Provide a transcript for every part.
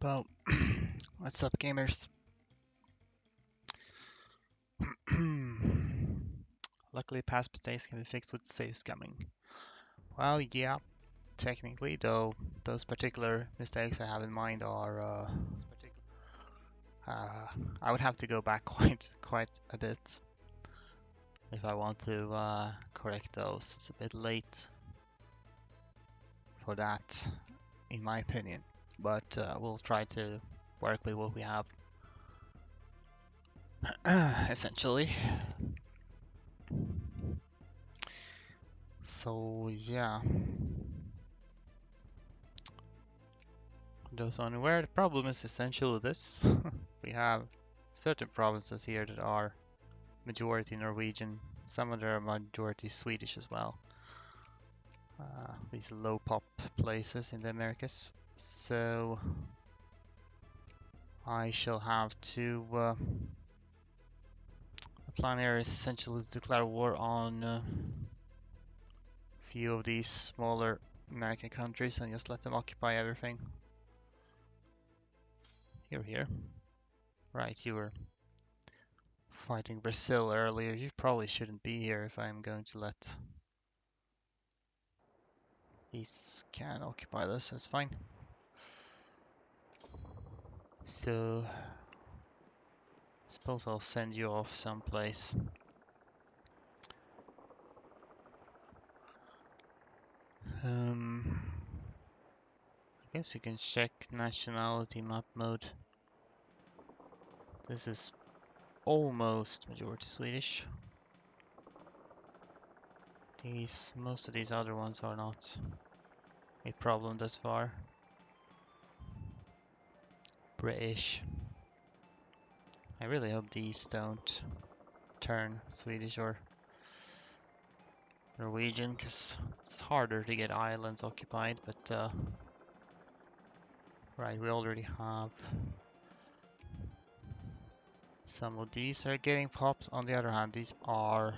Well, what's up, gamers? Luckily, past mistakes can be fixed with save scumming. Well, yeah, technically, though, those particular mistakes I have in mind are, uh, I would have to go back quite a bit if I want to correct those. It's a bit late for that, in my opinion, but we'll try to work with what we have, essentially. So yeah. Those unaware, the problem is essentially this. We have certain provinces here that are majority Norwegian, some of them are majority Swedish as well. These low pop places in the Americas. So I shall have to. The plan here is essentially to declare war on a few of these smaller American countries and just let them occupy everything. You're here. Right, you were fighting Brazil earlier. You probably shouldn't be here if I'm going to let these can occupy this. That's fine. So, suppose I'll send you off someplace. I guess we can check nationality map mode. This is almost majority Swedish. Most of these other ones are not a problem thus far. British. I really hope these don't turn Swedish or Norwegian, because it's harder to get islands occupied, but right, we already have some of these are getting popped. On the other hand, these are,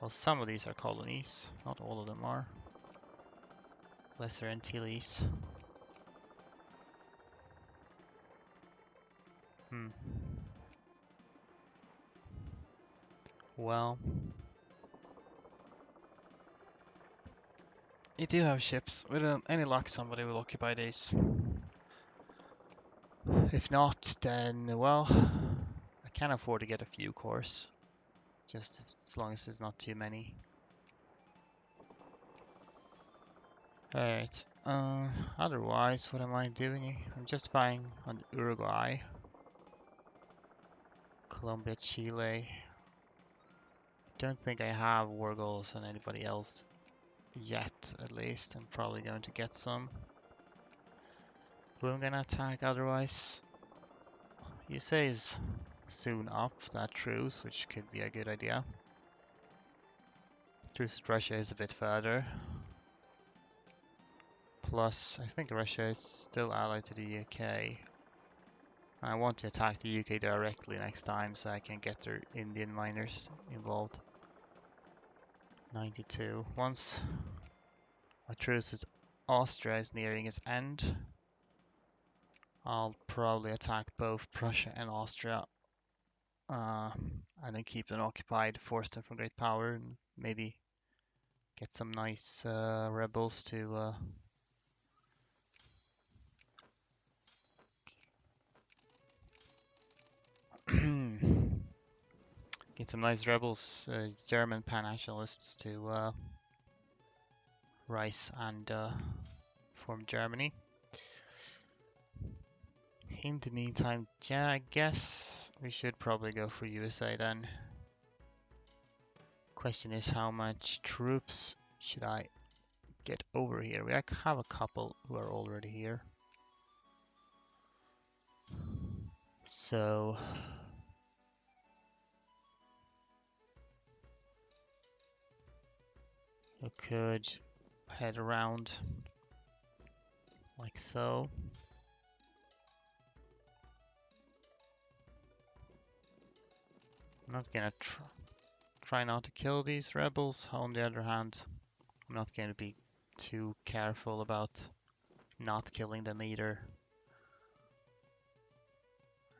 well, some of these are colonies, not all of them are. Lesser Antilles. Hmm. Well, you do have ships. With any luck, somebody will occupy these. If not, then, well, I can afford to get a few cores. Just as long as there's not too many. Alright, otherwise, what am I doing? I'm just buying on Uruguay, Colombia, Chile. Don't think I have war goals on anybody else yet, at least. I'm probably going to get some. Who I'm gonna attack otherwise? You say is soon up, that truce, which could be a good idea. Truce with Russia is a bit further. Plus, I think Russia is still allied to the UK. I want to attack the UK directly next time so I can get their Indian miners involved. 92. Once a truce with Austria is nearing its end, I'll probably attack both Prussia and Austria, uh, and then keep them occupied, force them from great power, and maybe get some nice rebels to get some nice rebels, German pan-nationalists to rise and form Germany. In the meantime, yeah, I guess we should probably go for USA then. Question is, how much troops should I get over here? We have a couple who are already here. So you could head around like so. I'm not gonna try not to kill these rebels. On the other hand, I'm not going to be too careful about not killing them either.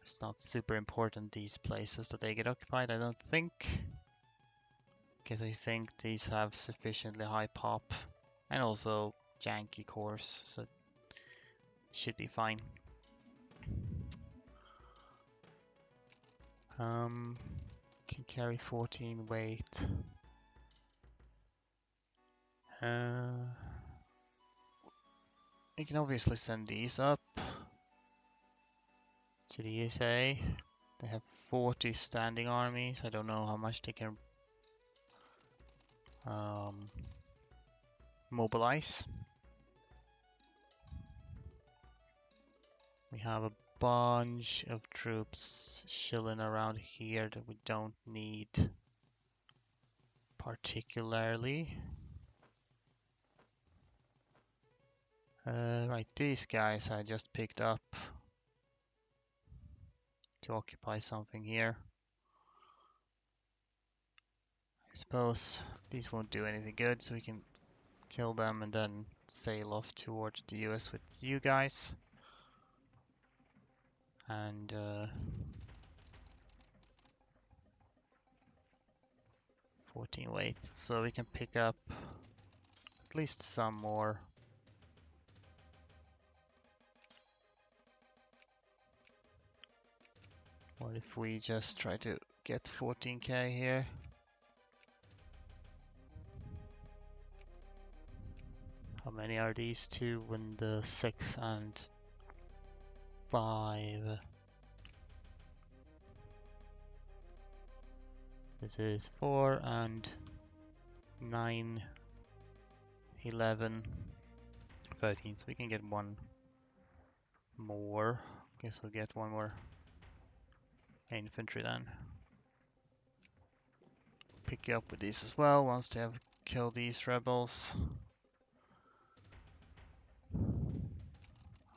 It's not super important, these places that they get occupied, I don't think. Because I think these have sufficiently high pop and also janky cores, so it should be fine. Can carry 14 weight. We can obviously send these up to the USA. They have 40 standing armies. I don't know how much they can mobilize. We have a bunch of troops chilling around here that we don't need particularly. Right, these guys I just picked up to occupy something here. I suppose these won't do anything good, so we can kill them and then sail off towards the US with you guys. And 14 weight, so we can pick up at least some more. What if we just try to get 14k here? How many are these two? When the 6 and 5. This is 4 and 9, 11, 13. So we can get one more. Guess we'll get one more infantry then. Pick you up with these as well once they have killed these rebels.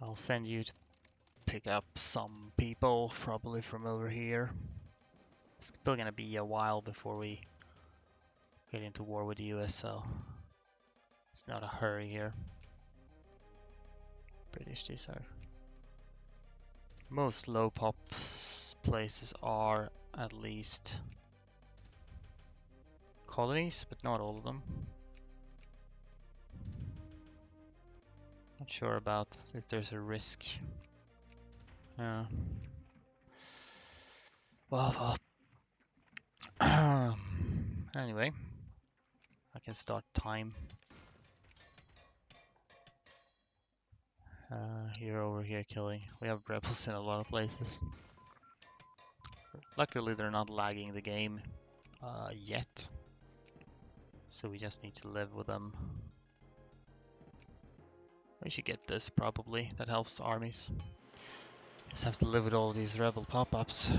I'll send you to pick up some people, probably from over here. It's still gonna be a while before we get into war with the US, so it's not a hurry here. British, these are... Most low pop places are at least colonies, but not all of them. Not sure about if there's a risk. Well. Anyway, I can start time. You're over here killing. We have rebels in a lot of places. Luckily, they're not lagging the game yet. So we just need to live with them. We should get this probably. That helps armies. Just have to live with all these rebel pop-ups.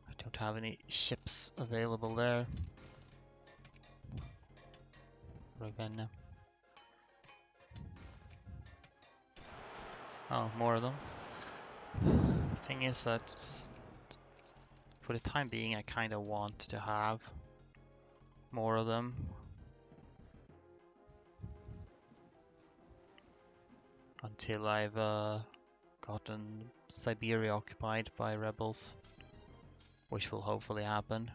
I don't have any ships available there. Ravenna. Oh, more of them. Thing is that for the time being, I kind of want to have more of them. Until I've gotten Siberia occupied by rebels, which will hopefully happen.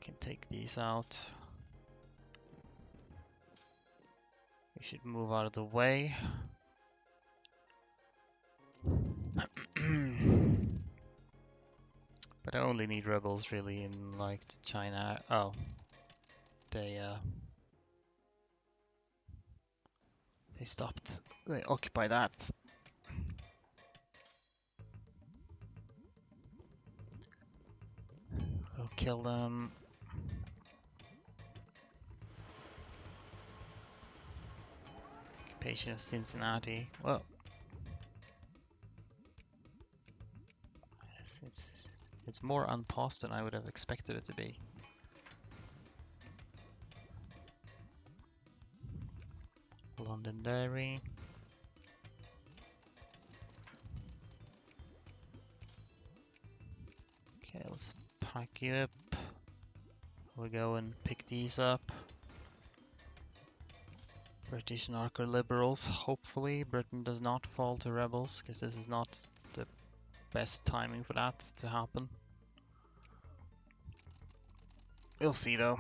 Can take these out. We should move out of the way. But I only need rebels really in like China. Oh, they stopped. They occupy that. Go kill them. Occupation of Cincinnati. Well, it's more unpaused than I would have expected it to be. Londonderry. Okay, let's pack you up. We'll go and pick these up. British narco-liberals. Hopefully Britain does not fall to rebels, because this is not the best timing for that to happen. We'll see though.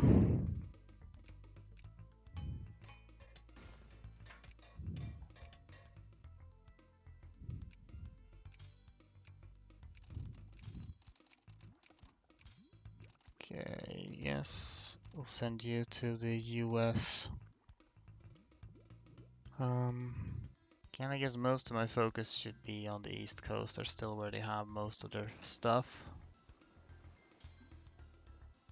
Okay, yes, we'll send you to the US. Again, I guess most of my focus should be on the East Coast. They're still where they have most of their stuff.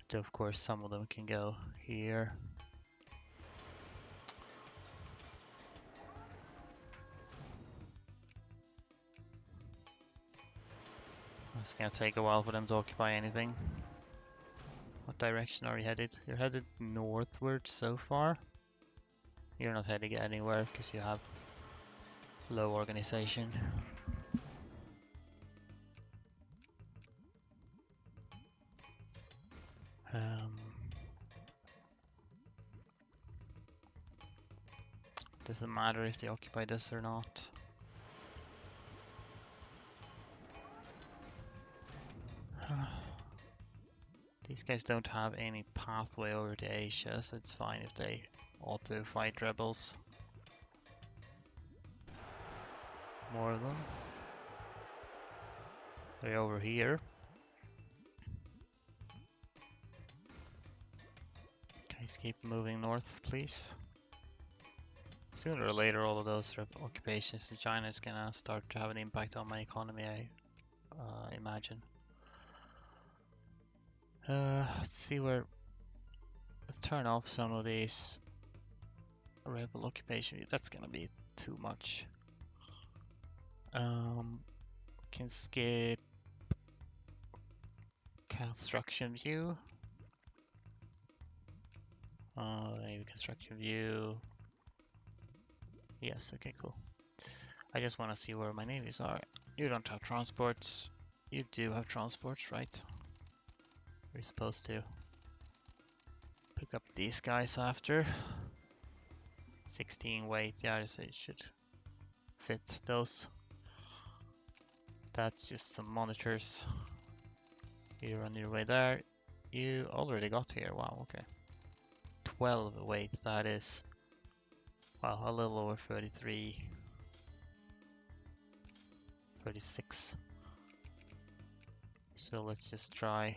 But of course, some of them can go here. It's gonna take a while for them to occupy anything. What direction are you headed? You're headed northward so far. You're not heading anywhere because you have low organization. Doesn't matter if they occupy this or not. These guys don't have any pathway over to Asia, so it's fine if they auto fight rebels. More of them. They're over here. Guys, keep moving north, please. Sooner or later, all of those occupations in China is gonna start to have an impact on my economy, I imagine. Let's see where. Let's turn off some of these rebel occupation. That's gonna be too much. Can skip construction view. Maybe construction view. Yes, okay, cool. I just want to see where my navies are. You don't have transports. You do have transports, right? We're supposed to pick up these guys after. 16 weight, yeah, so it should fit those. That's just some monitors. You're on your way there. You already got here, wow, okay. 12 weight, that is. Wow, a little over 33. 36. So let's just try.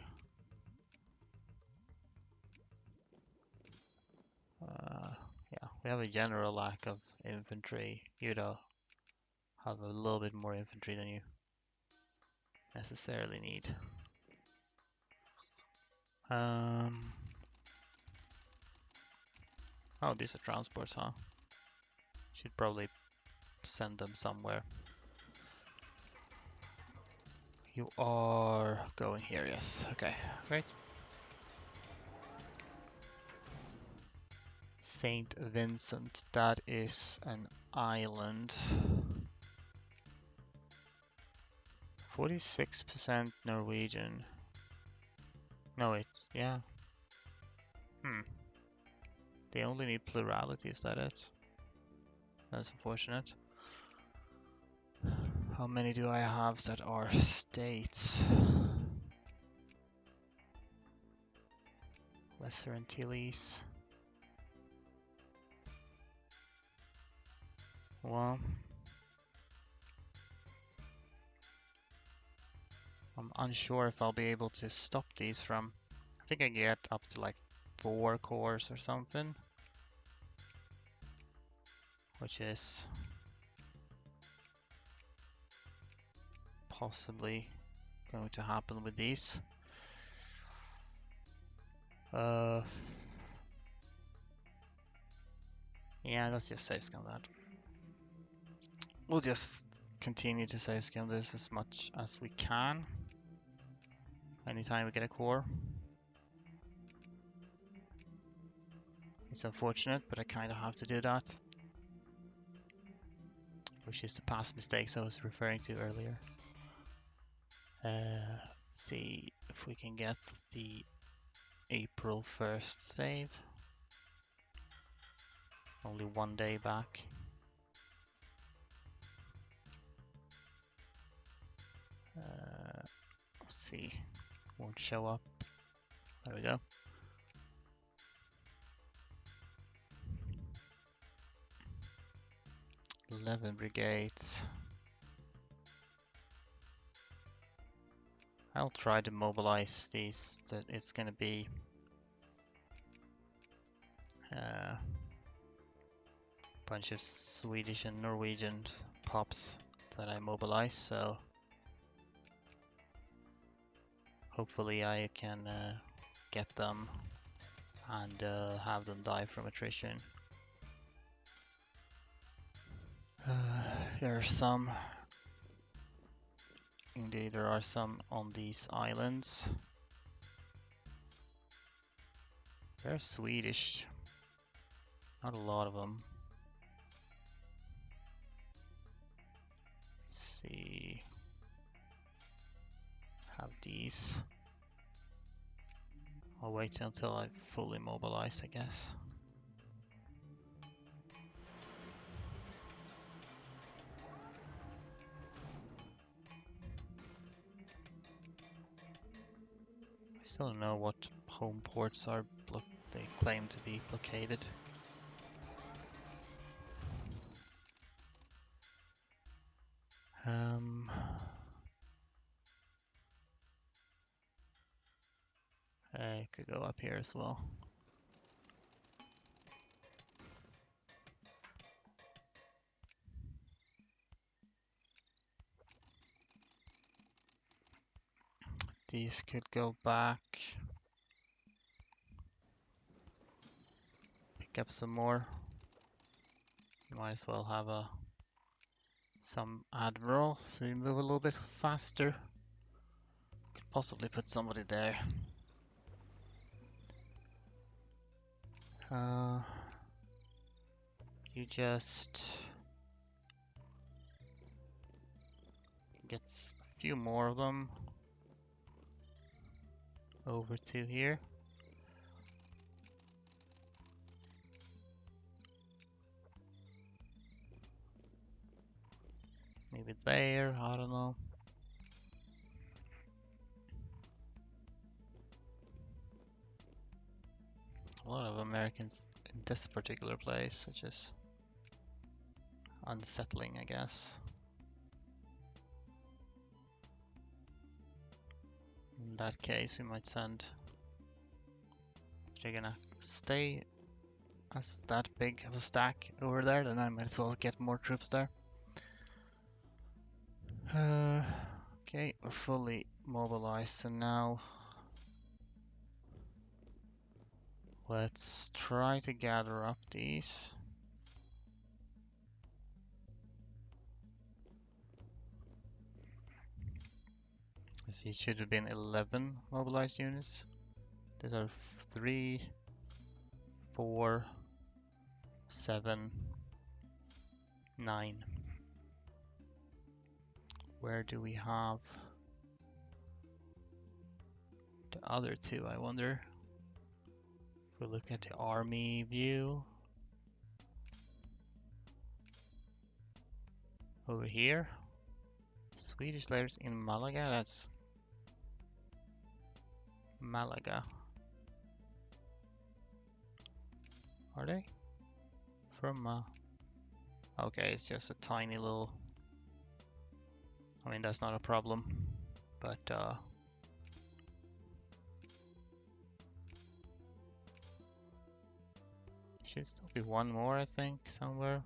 Yeah, we have a general lack of infantry. You'd have a little bit more infantry than you necessarily need. Oh, these are transports, huh? Should probably send them somewhere. You are going here, yes. Okay, great. Saint Vincent, that is an island. 46% Norwegian. No, it's, yeah. They only need plurality, is that it? That's unfortunate. How many do I have that are states? Lesser Antilles. Well, I'm unsure if I'll be able to stop these from. I think I get up to like 4 cores or something, which is possibly going to happen with these. Yeah, let's just save scum that. We'll just continue to save scum this as much as we can. Anytime we get a core. It's unfortunate, but I kind of have to do that. Which is the past mistakes I was referring to earlier. Let's see if we can get the April 1st save. Only 1 day back. Let's see. Won't show up. There we go. "11 brigades. I'll try to mobilize these. It's gonna be a bunch of Swedish and Norwegian pops that I mobilize, so hopefully I can get them and have them die from attrition. There are some. Indeed, there are some on these islands. They're Swedish. Not a lot of them. Let's see. Have these. I'll wait until I've fully mobilized, I guess. I still don't know what home ports are. They claim to be blockaded. I could go up here as well. These could go back. Pick up some more. You might as well have some admiral, so you move a little bit faster. Could possibly put somebody there. You just get a few more of them over to here. Maybe there, I don't know. A lot of Americans in this particular place, which is unsettling, I guess. In that case, we might send. If they're gonna stay as that big of a stack over there, then I might as well get more troops there. Okay, we're fully mobilized, and now let's try to gather up these. I see it should have been 11 mobilized units. These are 3, 4, 7, 9. Where do we have the other two, I wonder? If we look at the army view. Over here. Swedish layers in Malaga, that's Malaga. Are they? From, okay, it's just a tiny little... I mean, that's not a problem, but, should still be one more, I think, somewhere.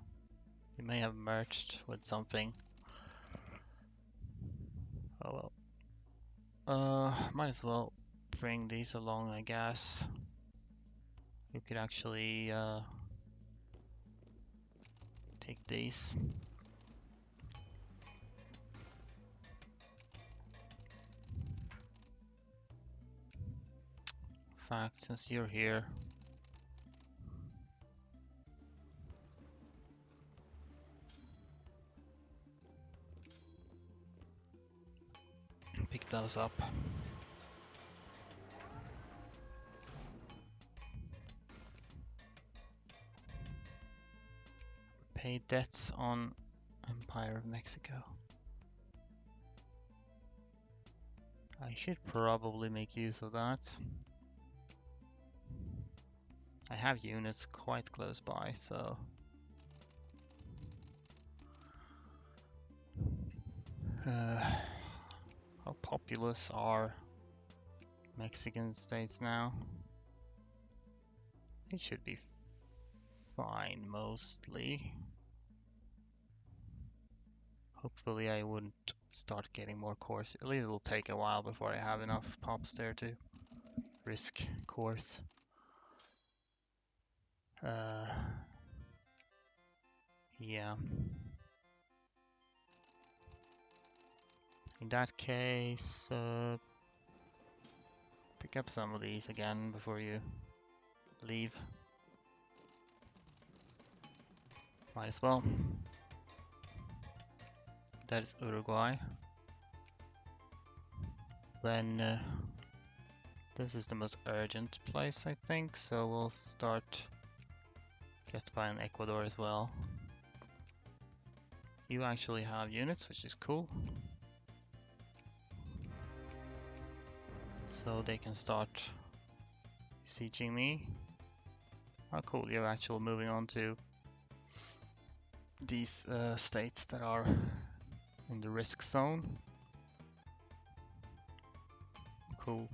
We may have merged with something. Oh well. Might as well bring these along, I guess. You could actually, take these. In fact, since you're here, pick those up. pay debts on Empire of Mexico. I should probably make use of that. I have units quite close by, so how populous are Mexican states now? It should be fine mostly. Hopefully I wouldn't start getting more cores. At least it'll take a while before I have enough pops there to risk cores. Yeah. In that case, pick up some of these again before you leave. Might as well. That is Uruguay. Then this is the most urgent place, I think, so we'll start just buying Ecuador as well. You actually have units, which is cool. So they can start sieging me. Oh cool, you're actually moving on to these states that are in the risk zone. Cool.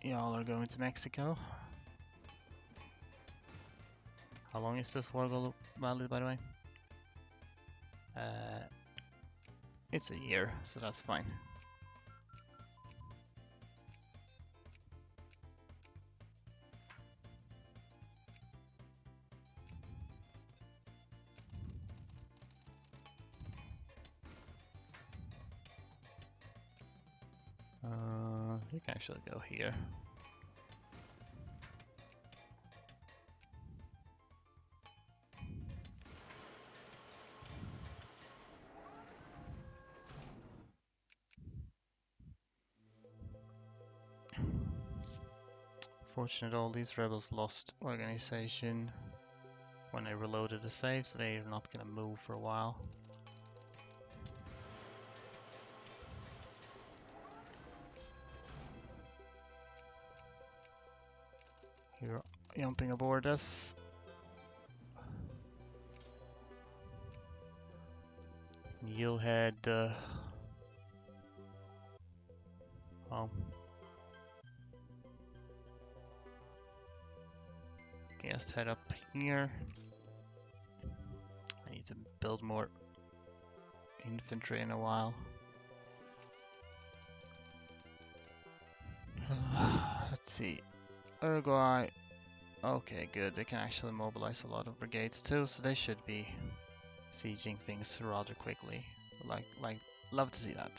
Y'all are going to Mexico. How long is this war valid, by the way? It's a year, so that's fine. You can actually go here. Fortunate all these rebels lost organization when I reloaded the save, so they're not gonna move for a while. You're jumping aboard us. You'll head oh. Just head up here. I need to build more infantry in a while. Let's see. Uruguay. Okay, good. They can actually mobilize a lot of brigades too, so they should be sieging things rather quickly. Love to see that.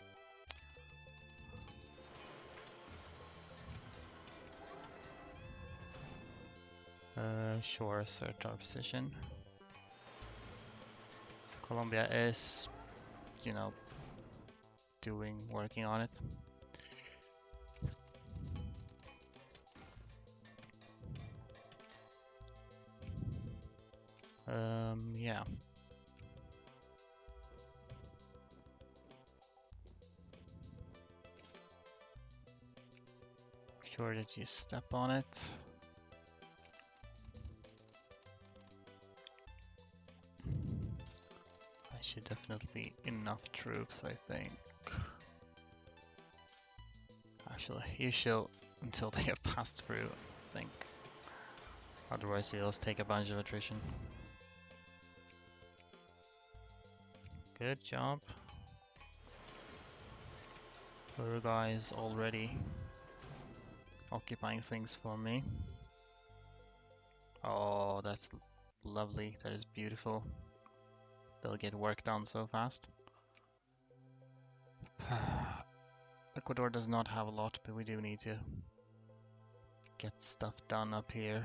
Sure, assert our position. Colombia is, you know, working on it. Yeah. Make sure that you step on it. I should definitely be enough troops, I think. Actually, you should until they have passed through, I think. Otherwise, you'll just take a bunch of attrition. Good job. Uruguay is already occupying things for me. Oh, that's lovely. That is beautiful. They'll get work done so fast. Ecuador does not have a lot, but we do need to get stuff done up here.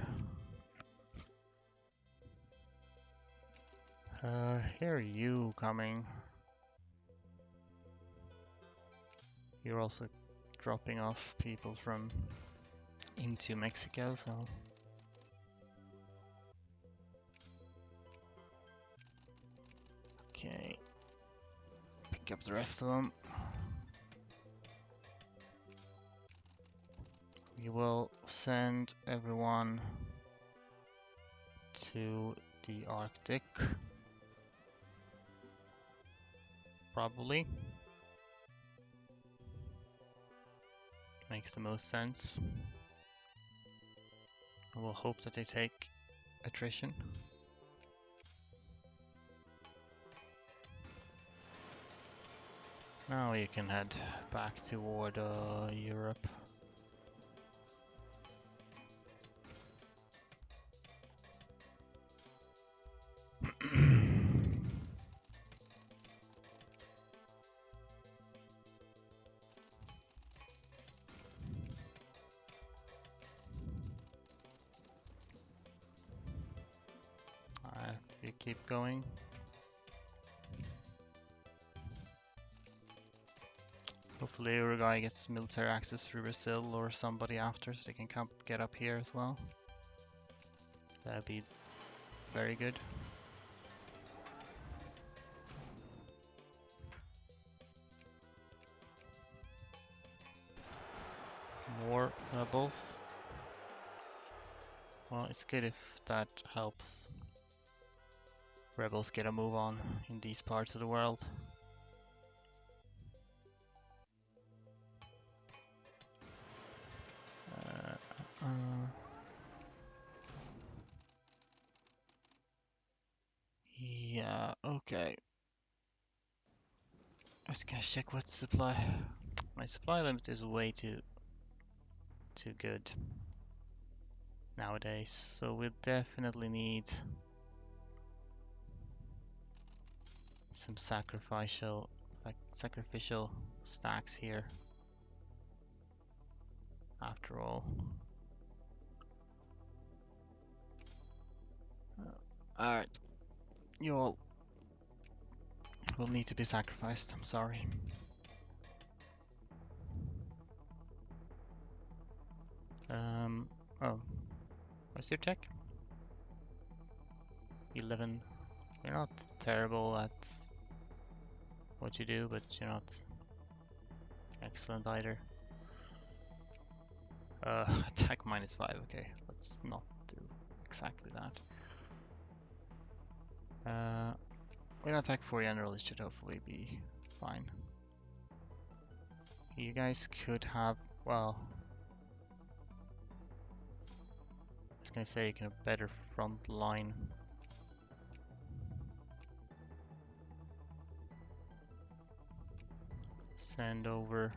Here are you coming. You're also dropping off people from into Mexico, so Okay. Pick up the rest of them. We will send everyone to the Arctic. Probably. Makes the most sense. We'll hope that they take attrition. Now you can head back toward Europe. If you keep going. Hopefully Uruguay gets military access through Brazil or somebody after, so they can come get up here as well. That'd be very good. More rebels. Well, it's good if that helps rebels get a move on in these parts of the world. Yeah, okay. Just gonna check what supply. My supply limit is way too good nowadays, so we'll definitely need some sacrificial stacks here. After all. Alright. You all will need to be sacrificed, I'm sorry. Oh. What's your tech? 11. You're not terrible at what you do, but you're not excellent either. Attack -5, okay. Let's not do exactly that. We're gonna attack 4 general, it should hopefully be fine. You guys could have, well, I was gonna say you can have better front line. Send over.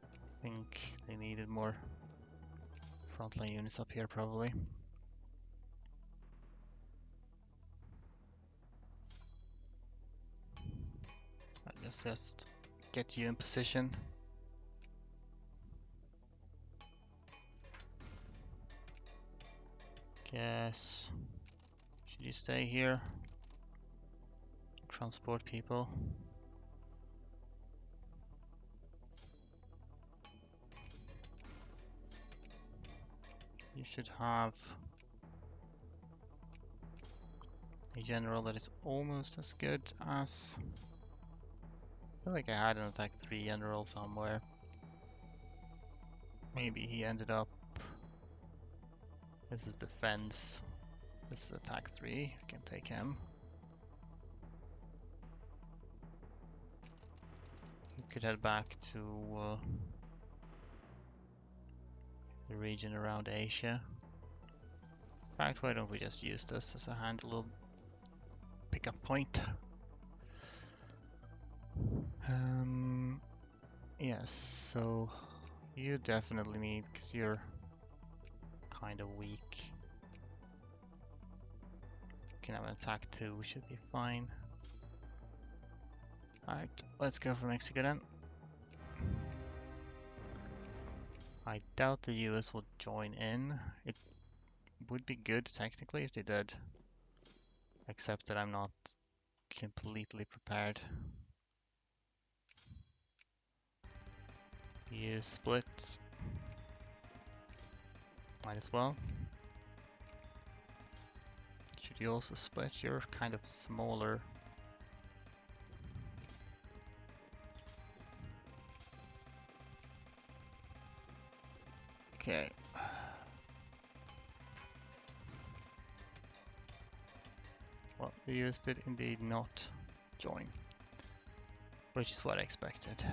I think they needed more frontline units up here probably. Let's just get you in position. Guess, should you stay here? Transport people. You should have a general that is almost as good as... I feel like I had an attack 3 general somewhere. Maybe he ended up... This is defense. This is attack 3. We can take him. You could head back to the region around Asia. In fact, why don't we just use this as a handle pickup point? Yes, so you definitely need, because you're kind of weak. You can have an attack 2, should be fine. Alright, let's go for Mexico then. I doubt the US will join in. It would be good technically if they did, except that I'm not completely prepared. You split. Might as well. Could you also split? You're kind of smaller. Okay. Well, the US did indeed not join, which is what I expected.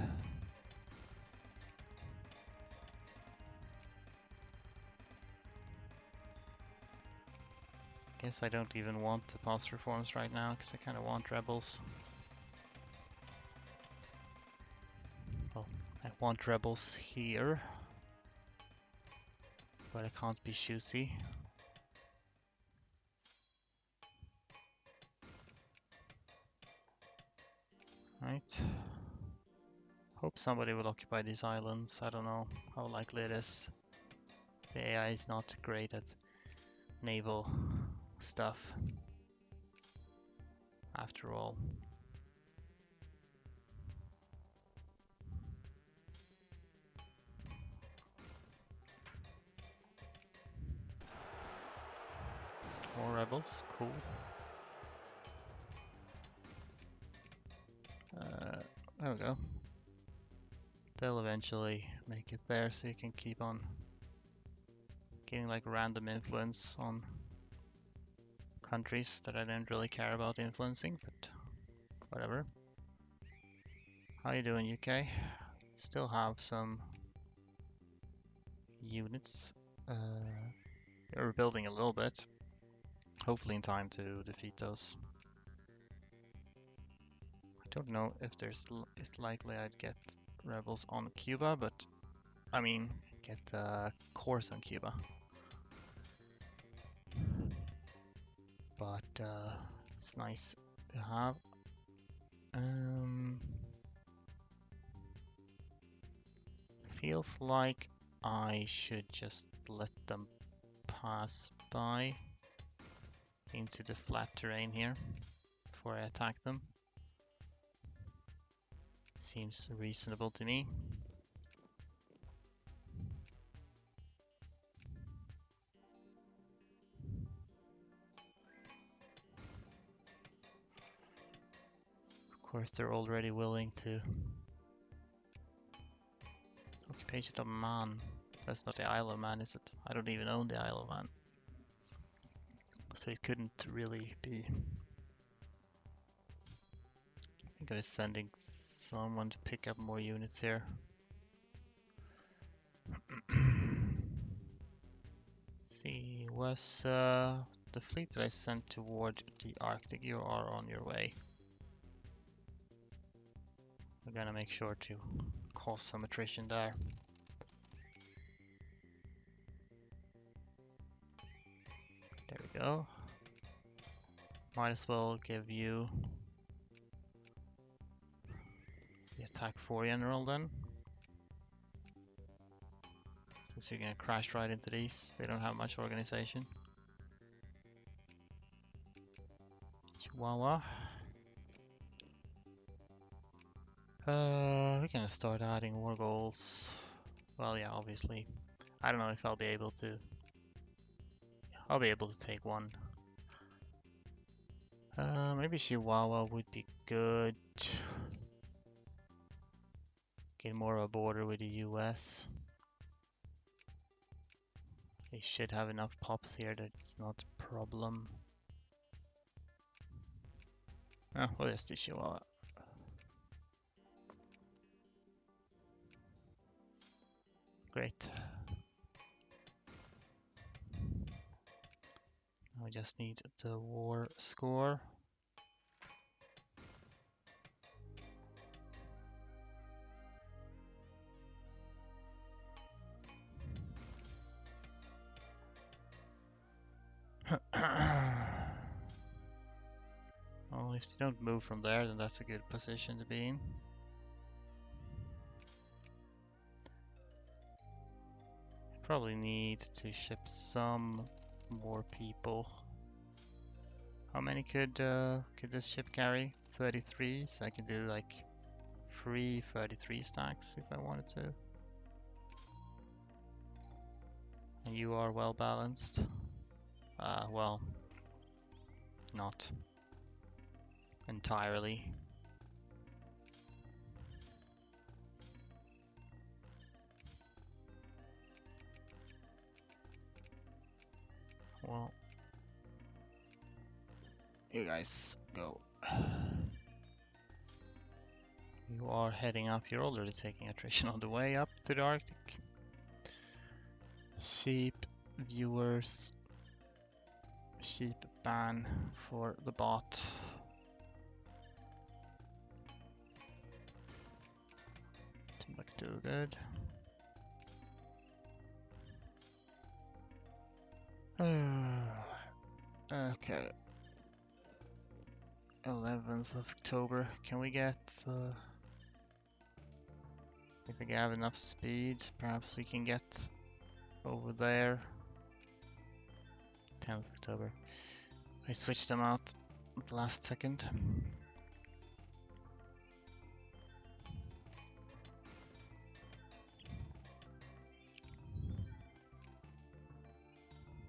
Guess I don't even want the past reforms right now, because I kind of want rebels. Well, I want rebels here, but I can't be choosy. Right. Hope somebody will occupy these islands. I don't know how likely it is. The AI is not great at naval stuff, after all. More rebels, cool. There we go. They'll eventually make it there, so you can keep on getting like random influence on countries that I don't really care about influencing, but whatever. How you doing, UK? Still have some units. We're building a little bit, hopefully in time to defeat those. I don't know if it's likely I'd get rebels on Cuba, but I mean, get cores on Cuba. But it's nice to have. Feels like I should just let them pass by into the flat terrain here before I attack them. Seems reasonable to me. Of course, they're already willing to. Occupation of Man. That's not the Isle of Man, is it? I don't even own the Isle of Man. So it couldn't really be. I think I was sending someone to pick up more units here. See, was the fleet that I sent toward the Arctic, you are on your way. We're gonna make sure to cause some attrition there. There we go. Might as well give you the attack 4 general then. Since you're gonna crash right into these, they don't have much organization. Chihuahua. We're gonna start adding war goals. Well, yeah, obviously. I don't know if I'll be able to. I'll be able to take one. Maybe Chihuahua would be good. Get more of a border with the US. They should have enough pops here that it's not a problem. Oh, well, let's do Chihuahua. Great. I just need the war score. Well, if you don't move from there, then that's a good position to be in. Probably need to ship some more people. How many could this ship carry? 33, so I could do like 33 stacks if I wanted to. And you are well balanced. Well, not entirely. Well, you guys go. You are heading up. You're already taking attrition on the way up to the Arctic. Sheep viewers. Sheep ban for the bot. Timbuktu, good. Okay. 11th of October. Can we get if we have enough speed, perhaps we can get over there. 10th October. I switched them out at the last second.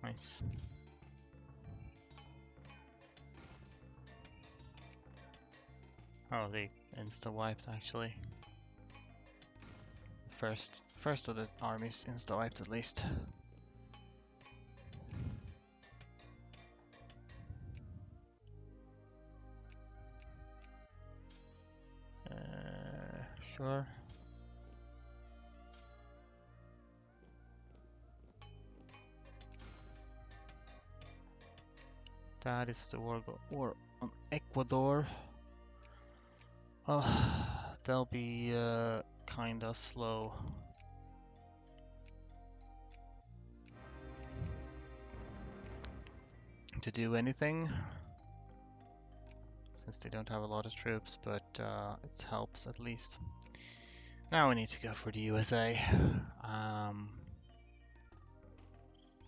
Nice. Oh, they insta-wiped actually. First of the armies insta-wiped at least. Sure. That is the war on Ecuador. Well, they'll be kinda slow. To do anything, since they don't have a lot of troops, but it helps at least. Now we need to go for the USA.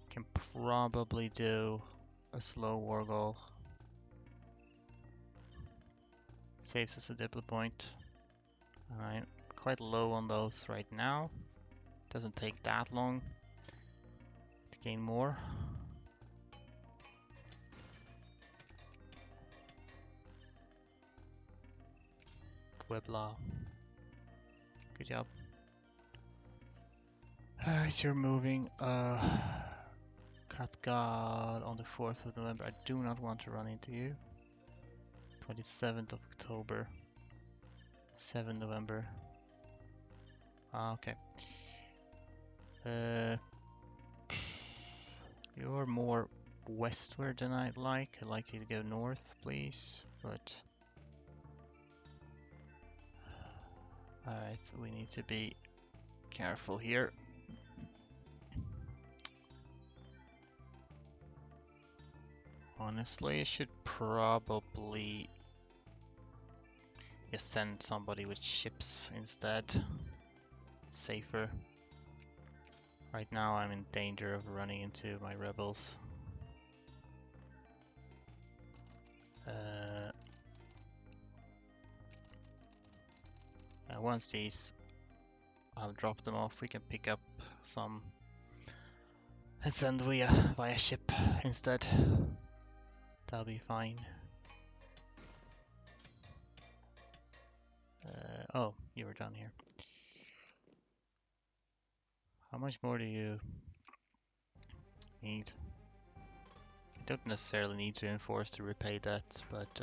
Can probably do a slow war goal. Saves us a diplo point. I'm quite low on those right now. Doesn't take that long to gain more. Puebla. Good job. Alright, you're moving. Katgal on the 4th of November. I do not want to run into you. 27th of October. 7 November. Okay. You're more westward than I'd like. I'd like you to go north, please. But alright, so we need to be careful here. Honestly, I should probably just send somebody with ships instead. It's safer. Right now I'm in danger of running into my rebels. Once these, I'll drop them off, we can pick up some and send via ship instead. That'll be fine. Oh, you were down here. How much more do you need? You don't necessarily need to enforce to repay debts, but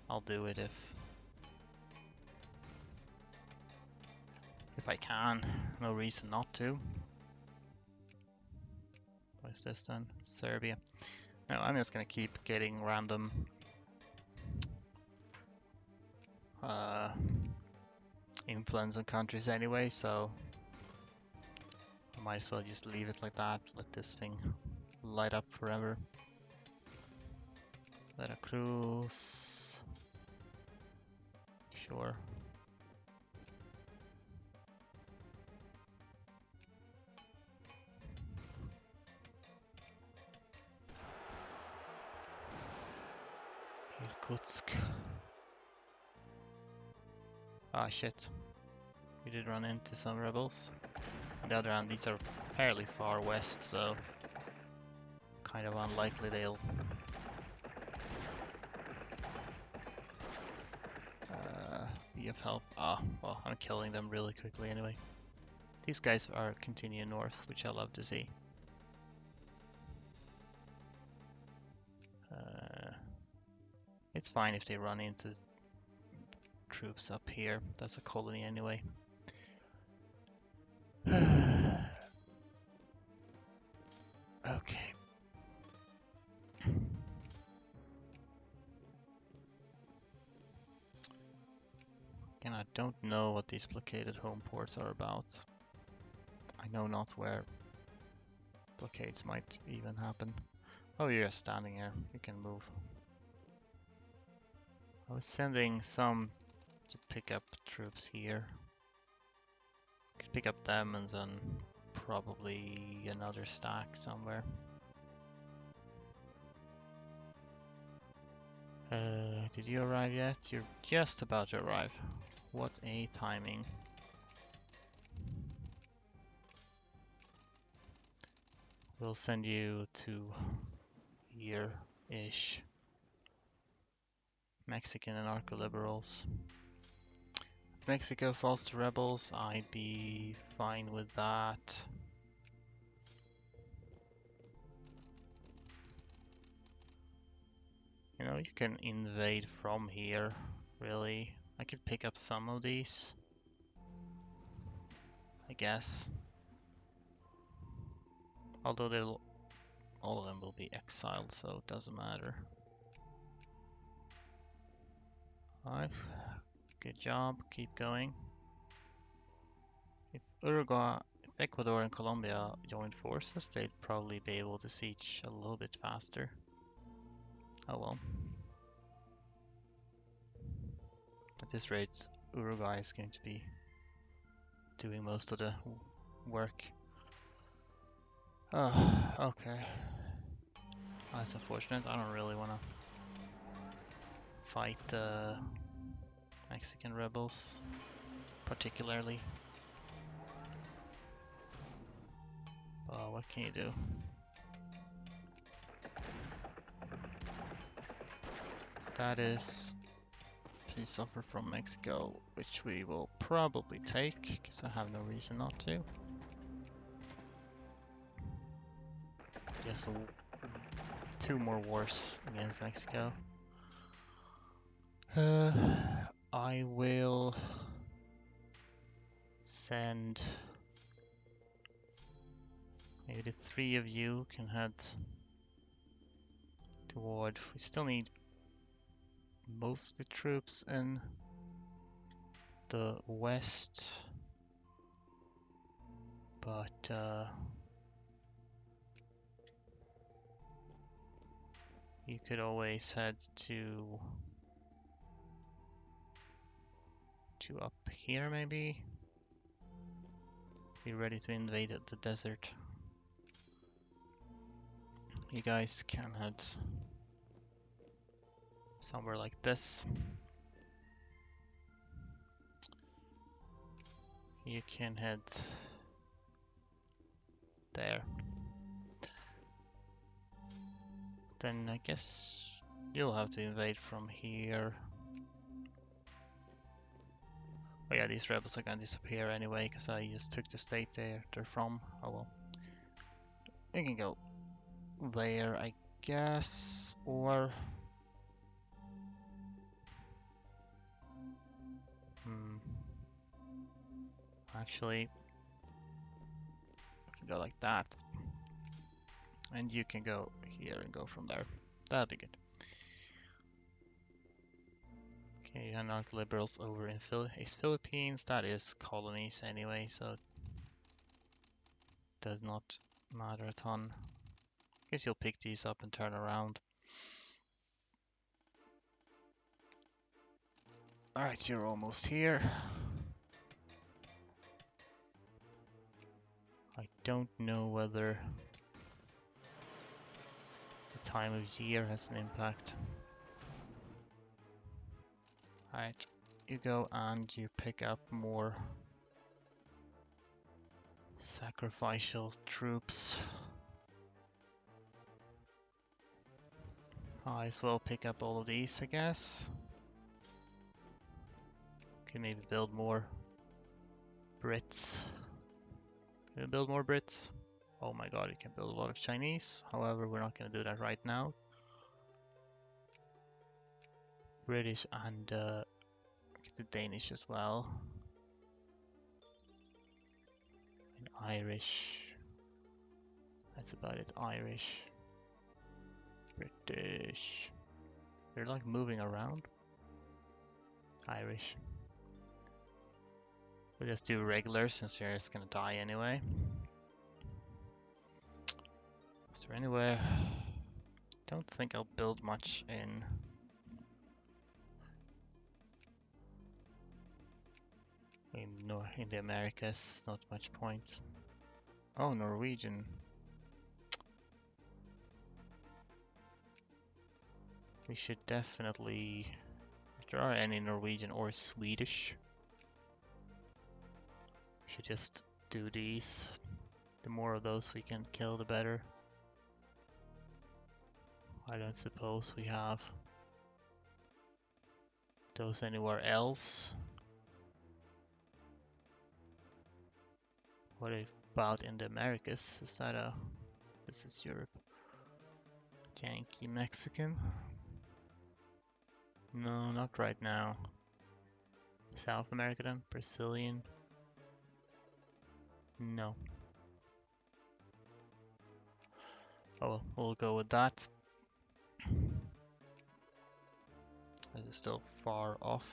I'll do it if I can. No reason not to. What is this then? Serbia. No, I'm just gonna keep getting random influence on countries anyway, so I might as well just leave it like that. Let this thing light up forever. Veracruz. Sure. Irkutsk. Ah, shit. We did run into some rebels. On the other hand, these are fairly far west, so kind of unlikely they'll You have help. Ah, well, I'm killing them really quickly anyway. These guys are continuing north, which I love to see. It's fine if they run into troops up here. That's a colony anyway. Okay. And I don't know what these blockaded home ports are about. I know not where blockades might even happen. Oh, you're just standing here. You can move. I was sending some to pick up troops here. Could pick up them and then probably another stack somewhere. Did you arrive yet? You're just about to arrive. What a timing. We'll send you to here-ish. Mexican and anarcho-liberals. If Mexico falls to rebels, I'd be fine with that. You know, you can invade from here, really. I could pick up some of these, I guess. Although all of them will be exiled, so it doesn't matter. Alright, good job, keep going. If Ecuador and Colombia joined forces, they'd probably be able to siege a little bit faster. Oh well. At this rate, Uruguay is going to be doing most of the work. Oh, okay. That's unfortunate. I don't really want to fight Mexican rebels, particularly. What can you do? That is peace offer from Mexico, which we will probably take, because I have no reason not to. Yes, 2 more wars against Mexico. I will send maybe the 3 of you can head toward. We still need most of the troops in the west, but you could always head to up here maybe. Be ready to invade the desert. You guys can head somewhere like this. You can head there. Then I guess you'll have to invade from here. Oh yeah, these rebels are gonna disappear anyway, because I just took the state they're from. Oh well. You can go there, I guess, or... Actually, I can go like that. And you can go here and go from there. That'd be good. Okay, and liberals over in Philippines. That is colonies anyway, so it does not matter a ton. Guess you'll pick these up and turn around. Alright, you're almost here. I don't know whether the time of year has an impact. Alright, you go and you pick up more sacrificial troops. I as well pick up all of these, I guess. Can maybe build more Brits. Can we build more Brits? Oh my god, we can build a lot of Chinese. However, we're not going to do that right now. British and the Danish as well. And Irish. That's about it. Irish. British. They're like moving around. Irish. We'll just do regular since you're just gonna die anyway. Is there anywhere? Don't think I'll build much in in the Americas. Not much point. Oh, Norwegian. We should definitely, if there are any Norwegian or Swedish, we should just do these. The more of those we can kill, the better. I don't suppose we have those anywhere else. What about in the Americas? Is that a... This is Europe. Yankee Mexican? No, not right now. South America then? Brazilian? No. Oh well, we'll go with that. This is still far off.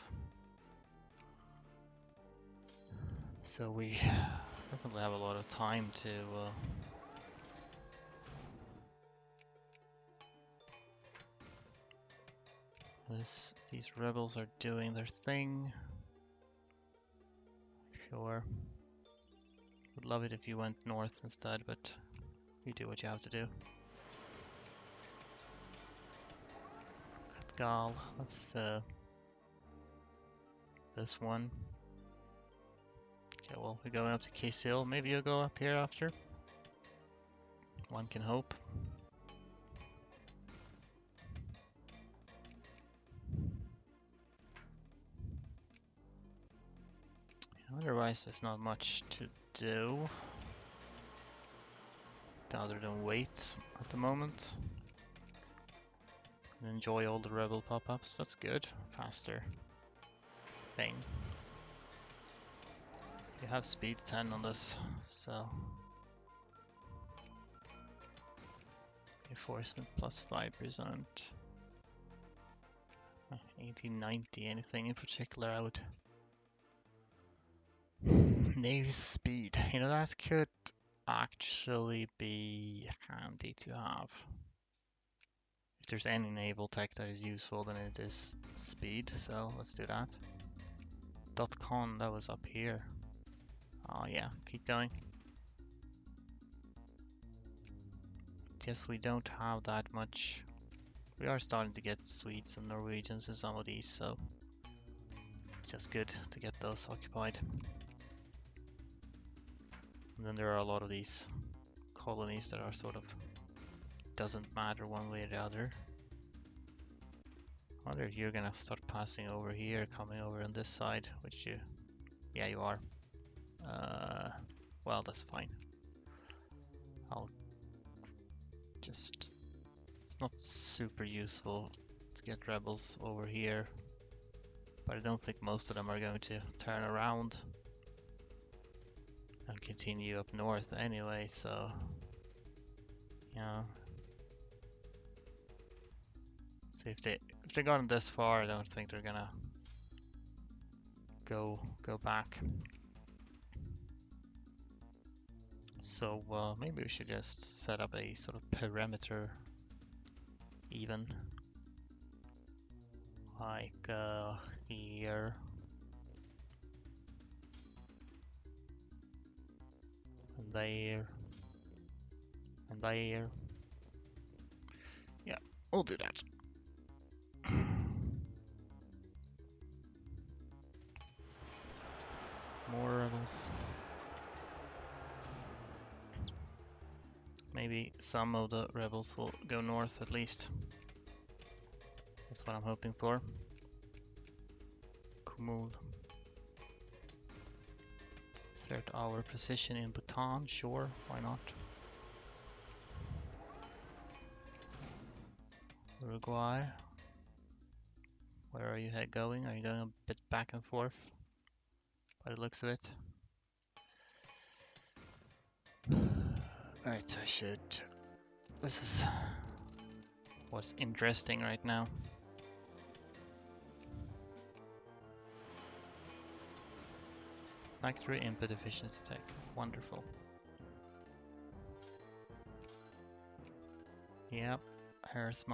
So we definitely have a lot of time to these rebels are doing their thing. Sure. Would love it if you went north instead, but you do what you have to do. Katgal, that's this one. Okay, well, we're going up to Kisil. Maybe you'll go up here after. One can hope. Otherwise, there's not much to do other than wait at the moment and enjoy all the rebel pop-ups. That's good. Faster thing. You have speed 10 on this, so enforcement plus 5%. 1890, anything in particular I would... Navy speed, you know, that could actually be handy to have. If there's any naval tech that is useful, then it is speed, so let's do that. .con, that was up here. Oh yeah, keep going. Guess we don't have that much. We are starting to get Swedes and Norwegians in some of these, so it's just good to get those occupied. And then there are a lot of these colonies that are sort of, doesn't matter one way or the other. I wonder if you're gonna start passing over here, coming over on this side, which you, yeah, you are. Well, that's fine. I'll just, it's not super useful to get rebels over here, but I don't think most of them are going to turn around and continue up north anyway, so yeah. So if they've gotten this far, I don't think they're gonna go back. So maybe we should just set up a sort of perimeter even, like here and there and there. Yeah, we'll do that. More rebels. Maybe some of the rebels will go north at least. That's what I'm hoping for. Kumul. Assert our position in Bhutan, sure, why not? Uruguay. Where are you going? Are you going a bit back and forth? By the looks of it. Alright, I should... This is what's interesting right now. Factory input efficiency tech. Wonderful. Yep, here's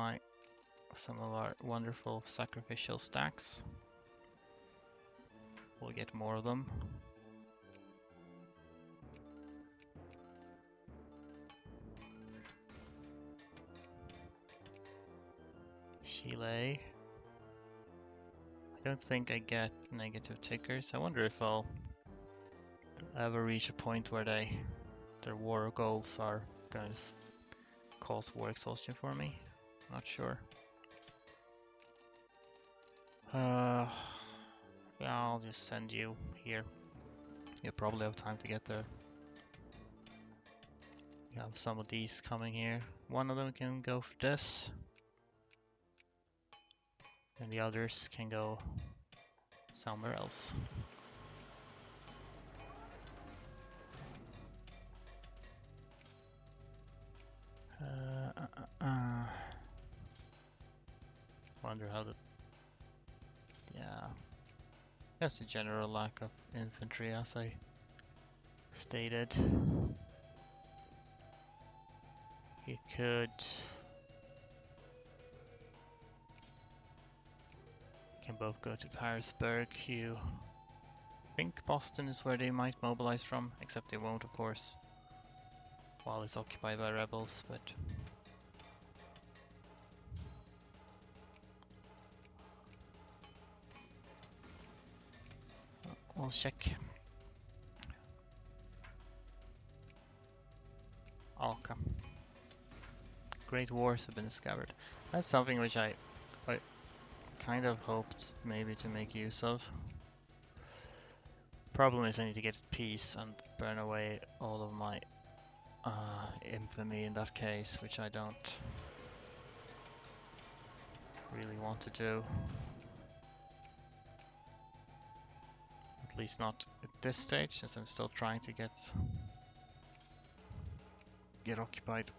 some of our wonderful sacrificial stacks. We'll get more of them. Chile. I don't think I get negative tickers. I wonder if I'll ever reach a point where their war goals are going to cause war exhaustion for me. Not sure. Yeah, I'll just send you here. You'll probably have time to get there. You have some of these coming here. One of them can go for this. And the others can go somewhere else. Wonder how the... Yeah. That's a general lack of infantry, as I stated. You could... can both go to Harrisburg. You think Boston is where they might mobilize from, except they won't, of course, while it's occupied by rebels, but... We'll check. Alka. Great wars have been discovered. That's something which I kind of hoped maybe to make use of. Problem is I need to get peace and burn away all of my infamy in that case, which I don't really want to do. At least not at this stage, since I'm still trying to get occupied.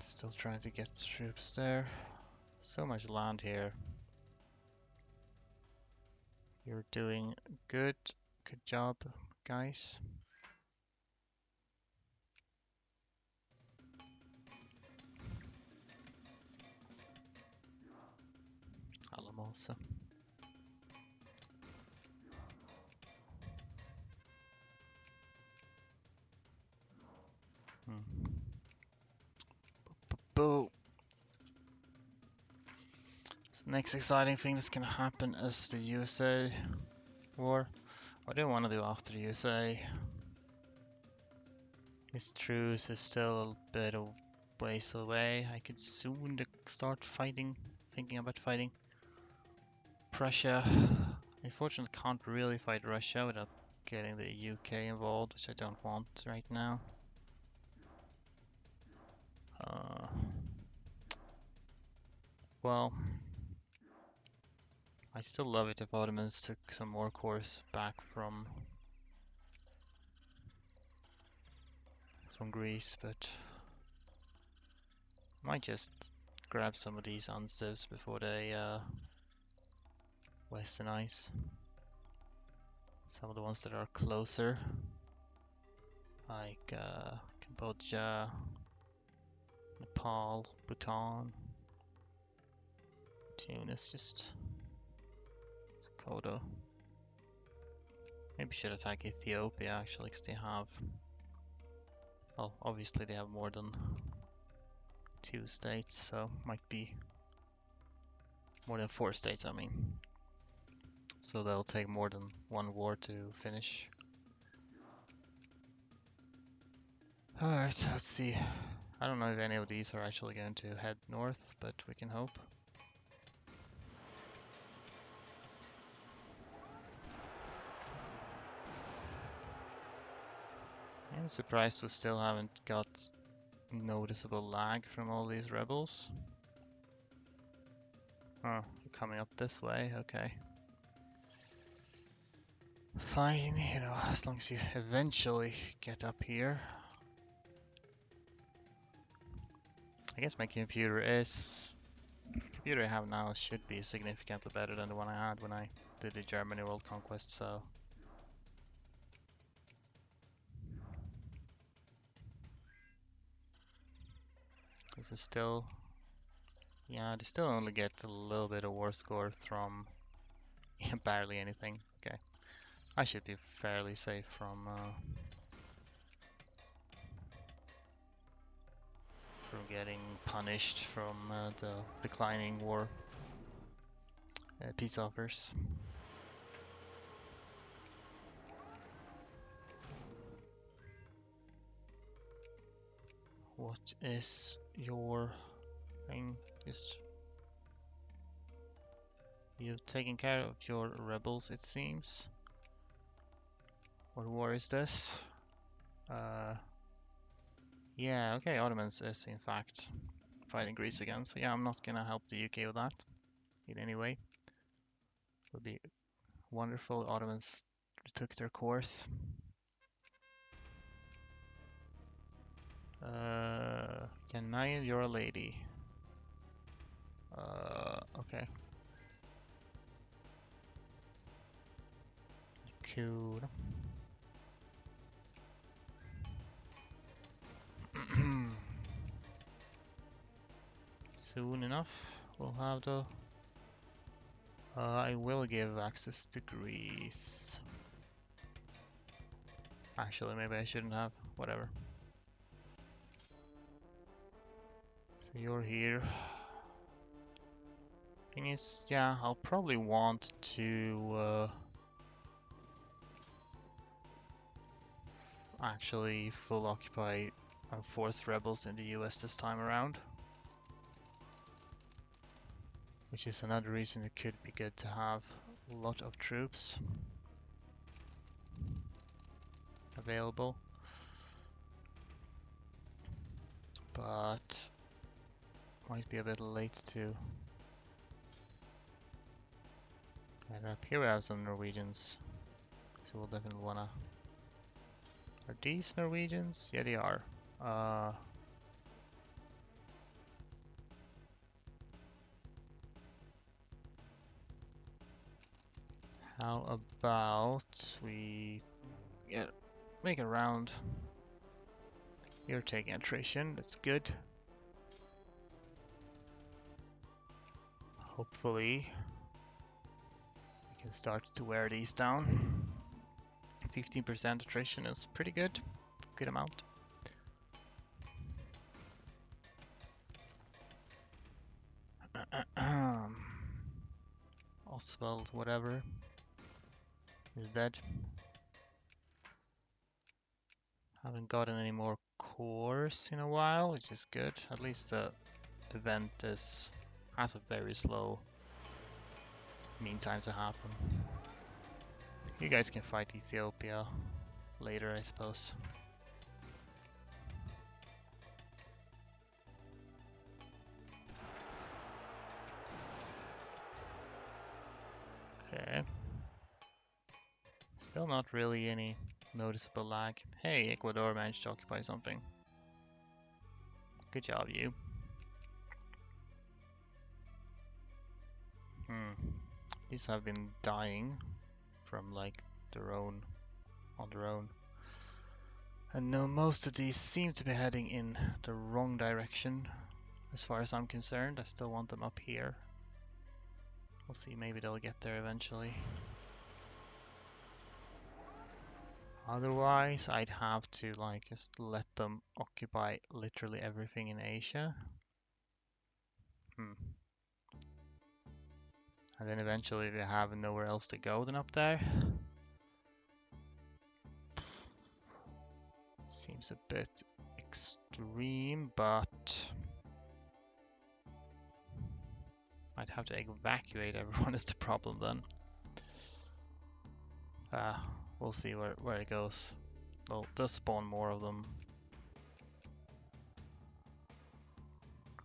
Still trying to get troops there. So much land here. You're doing good. Good job, guys. Alamosa. Boo. So next exciting thing that's gonna happen is the USA war. What do I want to do after the USA? This truce is still a bit of ways away. I could soon start fighting, thinking about fighting Prussia. Unfortunately, can't really fight Russia without getting the UK involved, which I don't want right now. Well, I still love it if Ottomans took some more cores back from Greece, but I might just grab some of these answers before they westernize. Some of the ones that are closer, like Cambodia, Nepal, Bhutan, Tunis, just Kodo. Maybe should attack Ethiopia actually, because they have, well, obviously they have more than 2 states, so might be more than 4 states, I mean. So they'll take more than 1 war to finish. Alright, let's see. I don't know if any of these are actually going to head north, but we can hope. I'm surprised we still haven't got noticeable lag from all these rebels. Oh, you're coming up this way, okay. Fine, you know, as long as you eventually get up here. I guess my computer I have now should be significantly better than the one I had when I did the Germany World Conquest, so. This is still, yeah, they still only get a little bit of war score from barely anything. Okay, I should be fairly safe from getting punished from the declining war peace offers. What is your thing? Just you've taken care of your rebels, it seems. What war is this? Yeah, okay, Ottomans is in fact fighting Greece again, so yeah, I'm not gonna help the UK with that in any way. It would be wonderful. Ottomans took their course. Can Mayen, you're a lady. Okay. Cool. Soon enough, we'll have the. I will give access to Greece. Actually, maybe I shouldn't have. Whatever. So you're here. Thing is, yeah, I'll probably want to actually full occupy and force rebels in the US this time around. Which is another reason it could be good to have a lot of troops available. But might be a bit late to get up. Here we have some Norwegians. So we'll definitely wanna. Are these Norwegians? Yeah, they are. How about we make a round? You're taking attrition, that's good. Hopefully we can start to wear these down. 15% attrition is pretty good. Good amount. Oswald, whatever, is dead. Haven't gotten any more cores in a while, which is good. At least the event has a very slow mean time to happen. You guys can fight Ethiopia later, I suppose. Okay. Still not really any noticeable lag. Hey, Ecuador managed to occupy something. Good job, you. These have been dying from like on their own. And no, most of these seem to be heading in the wrong direction. As far as I'm concerned, I still want them up here. We'll see, maybe they'll get there eventually. Otherwise, I'd have to like just let them occupy literally everything in Asia. And then eventually they have nowhere else to go than up there. Seems a bit extreme, but I'd have to evacuate everyone is the problem then. We'll see where it goes. They'll spawn more of them.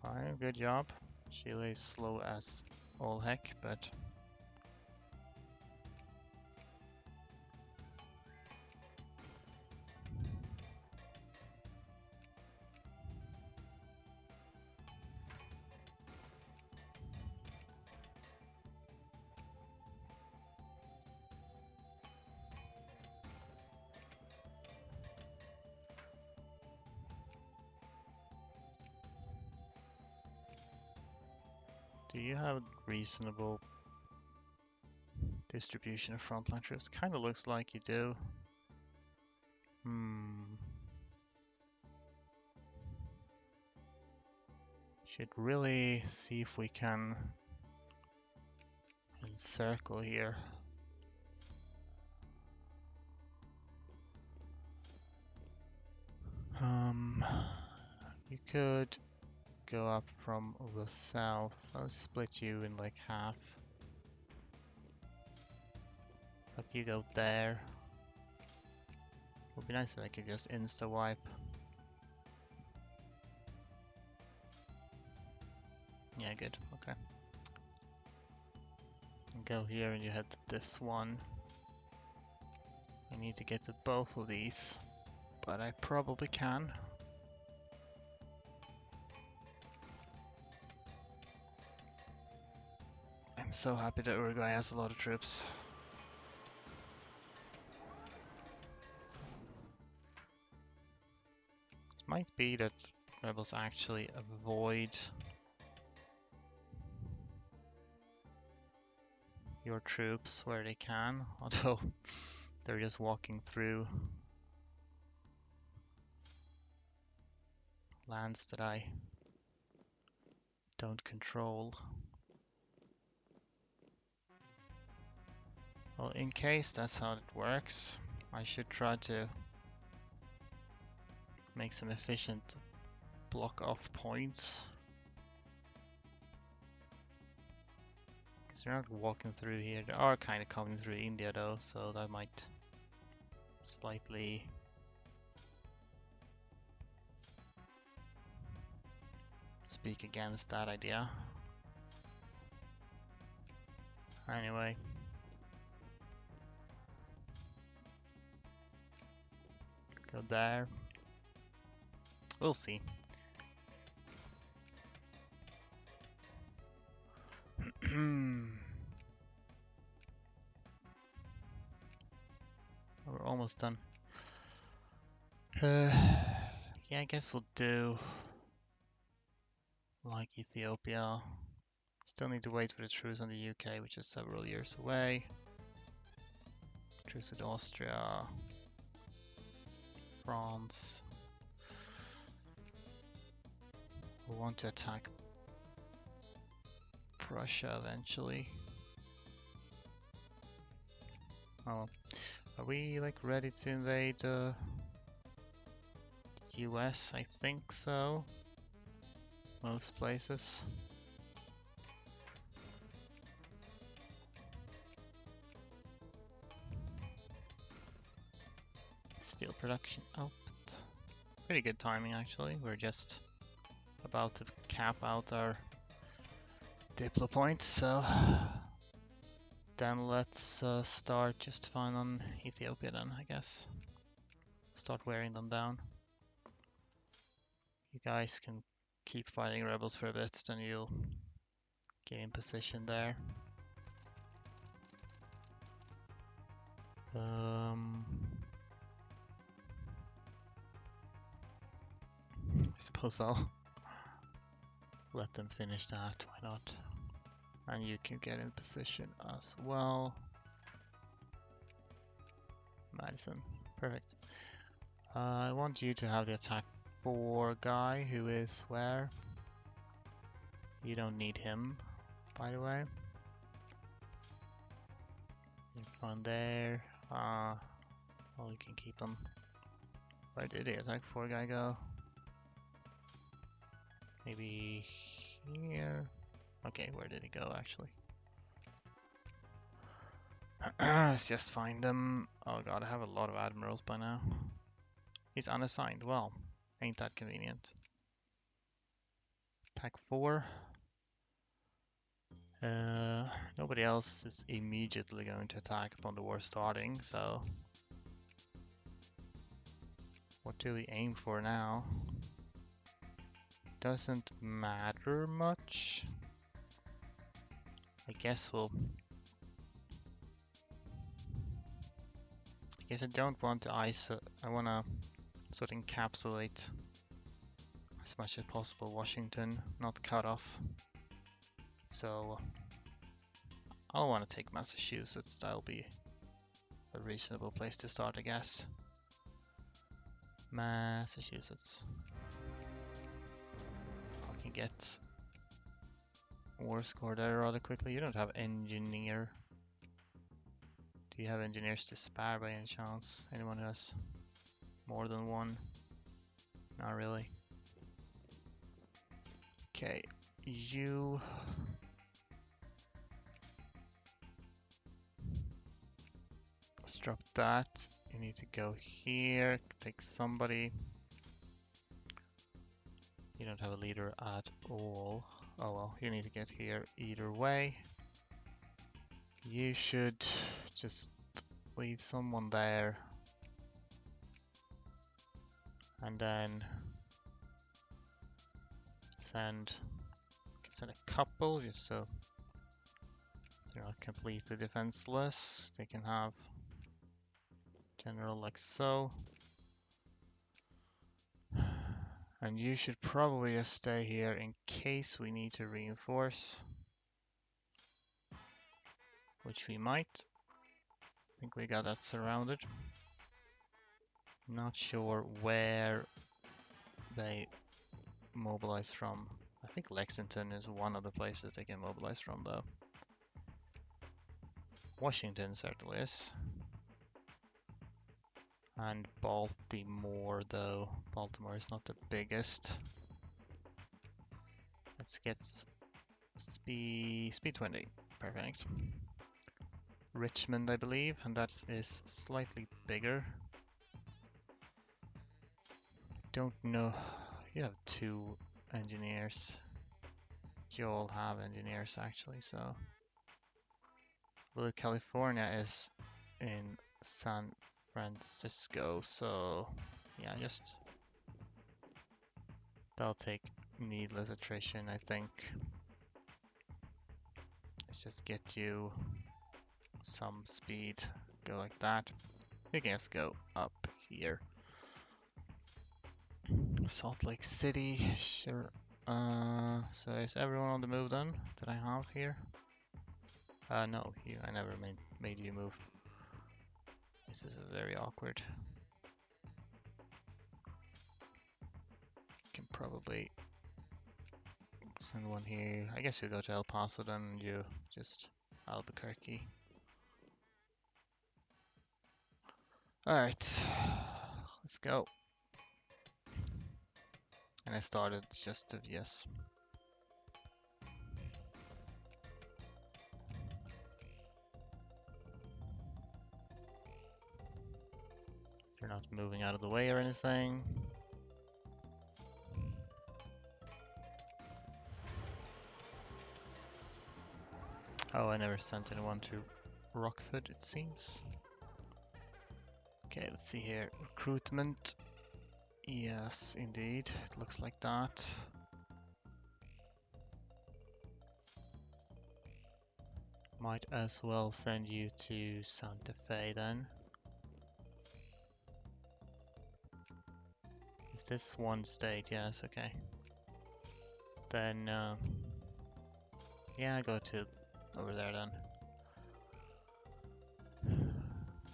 Okay, good job. Chile is slow as all heck, but do you have reasonable distribution of frontline troops? Kind of looks like you do. Should really see if we can encircle here. You could go up from the south. I'll split you in like half. But you go there. Would be nice if I could just insta wipe. Yeah, good. Okay. And go here and you head to this one. I need to get to both of these, but I probably can. I'm so happy that Uruguay has a lot of troops. It might be that rebels actually avoid your troops where they can, although they're just walking through lands that I don't control. Well, in case that's how it works, I should try to make some efficient block off points. Because they're not walking through here. They are kind of coming through India though, so that might slightly speak against that idea. Anyway. Go there. We'll see. We're almost done. Yeah, I guess we'll do like Ethiopia. Still need to wait for the truce on the UK, which is several years away. Truce with Austria, France. We want to attack Prussia eventually. Oh, are we like ready to invade the US? I think so. Most places. Steel production output. Pretty good timing actually. We're just about to cap out our Diplo points, so then let's start just fine on Ethiopia then, I guess. Start wearing them down. You guys can keep fighting rebels for a bit, then you'll gain position there. I suppose I'll let them finish that, why not? And you can get in position as well. Madison, perfect. I want you to have the attack 4 guy who is where? You don't need him, by the way. You find there. Well, you can keep him. Where did the attack 4 guy go? Maybe here. Okay, where did he go actually? Let's just find them. Oh god, I have a lot of admirals by now. He's unassigned. Well, ain't that convenient. Attack 4. Nobody else is immediately going to attack upon the war starting, so what do we aim for now? Doesn't matter much. I guess I don't want to ISO. I want to sort of encapsulate as much as possible Washington, not cut off. So I'll want to take Massachusetts. That'll be a reasonable place to start, I guess. Massachusetts. I can get war score there rather quickly. You don't have engineer. Do you have engineers to spare by any chance? Anyone who has more than one? Not really. Okay, you... Let's drop that. You need to go here, take somebody. You don't have a leader at all. Oh well, you need to get here either way. You should just leave someone there. And then send a couple just so they're not completely defenseless. They can have general like so. And you should probably just stay here in case we need to reinforce. Which we might. I think we got that surrounded. Not sure where they mobilize from. I think Lexington is one of the places they can mobilize from though. Washington certainly is. And Baltimore though. Baltimore is not the biggest. Let's get speed 20. Perfect. Richmond, I believe, and that is slightly bigger. Don't know. You have 2 engineers. You all have engineers actually, so. Well, California is in San Francisco, so yeah, just that'll take needless attrition, I think. Let's just get you some speed. Go like that. We can just go up here. Salt Lake City, sure. So is everyone on the move then that I have here? No, I never made you move. This is very awkward. Can probably send one here. I guess you go to El Paso then, and you just Albuquerque. Alright, let's go. And I started just of yes. You're not moving out of the way or anything. Oh, I never sent anyone to Rockford, it seems. Okay, let's see here. Recruitment. Yes, indeed. It looks like that. Might as well send you to Santa Fe then. Is this one state? Yes, okay. Then, yeah, go to over there then.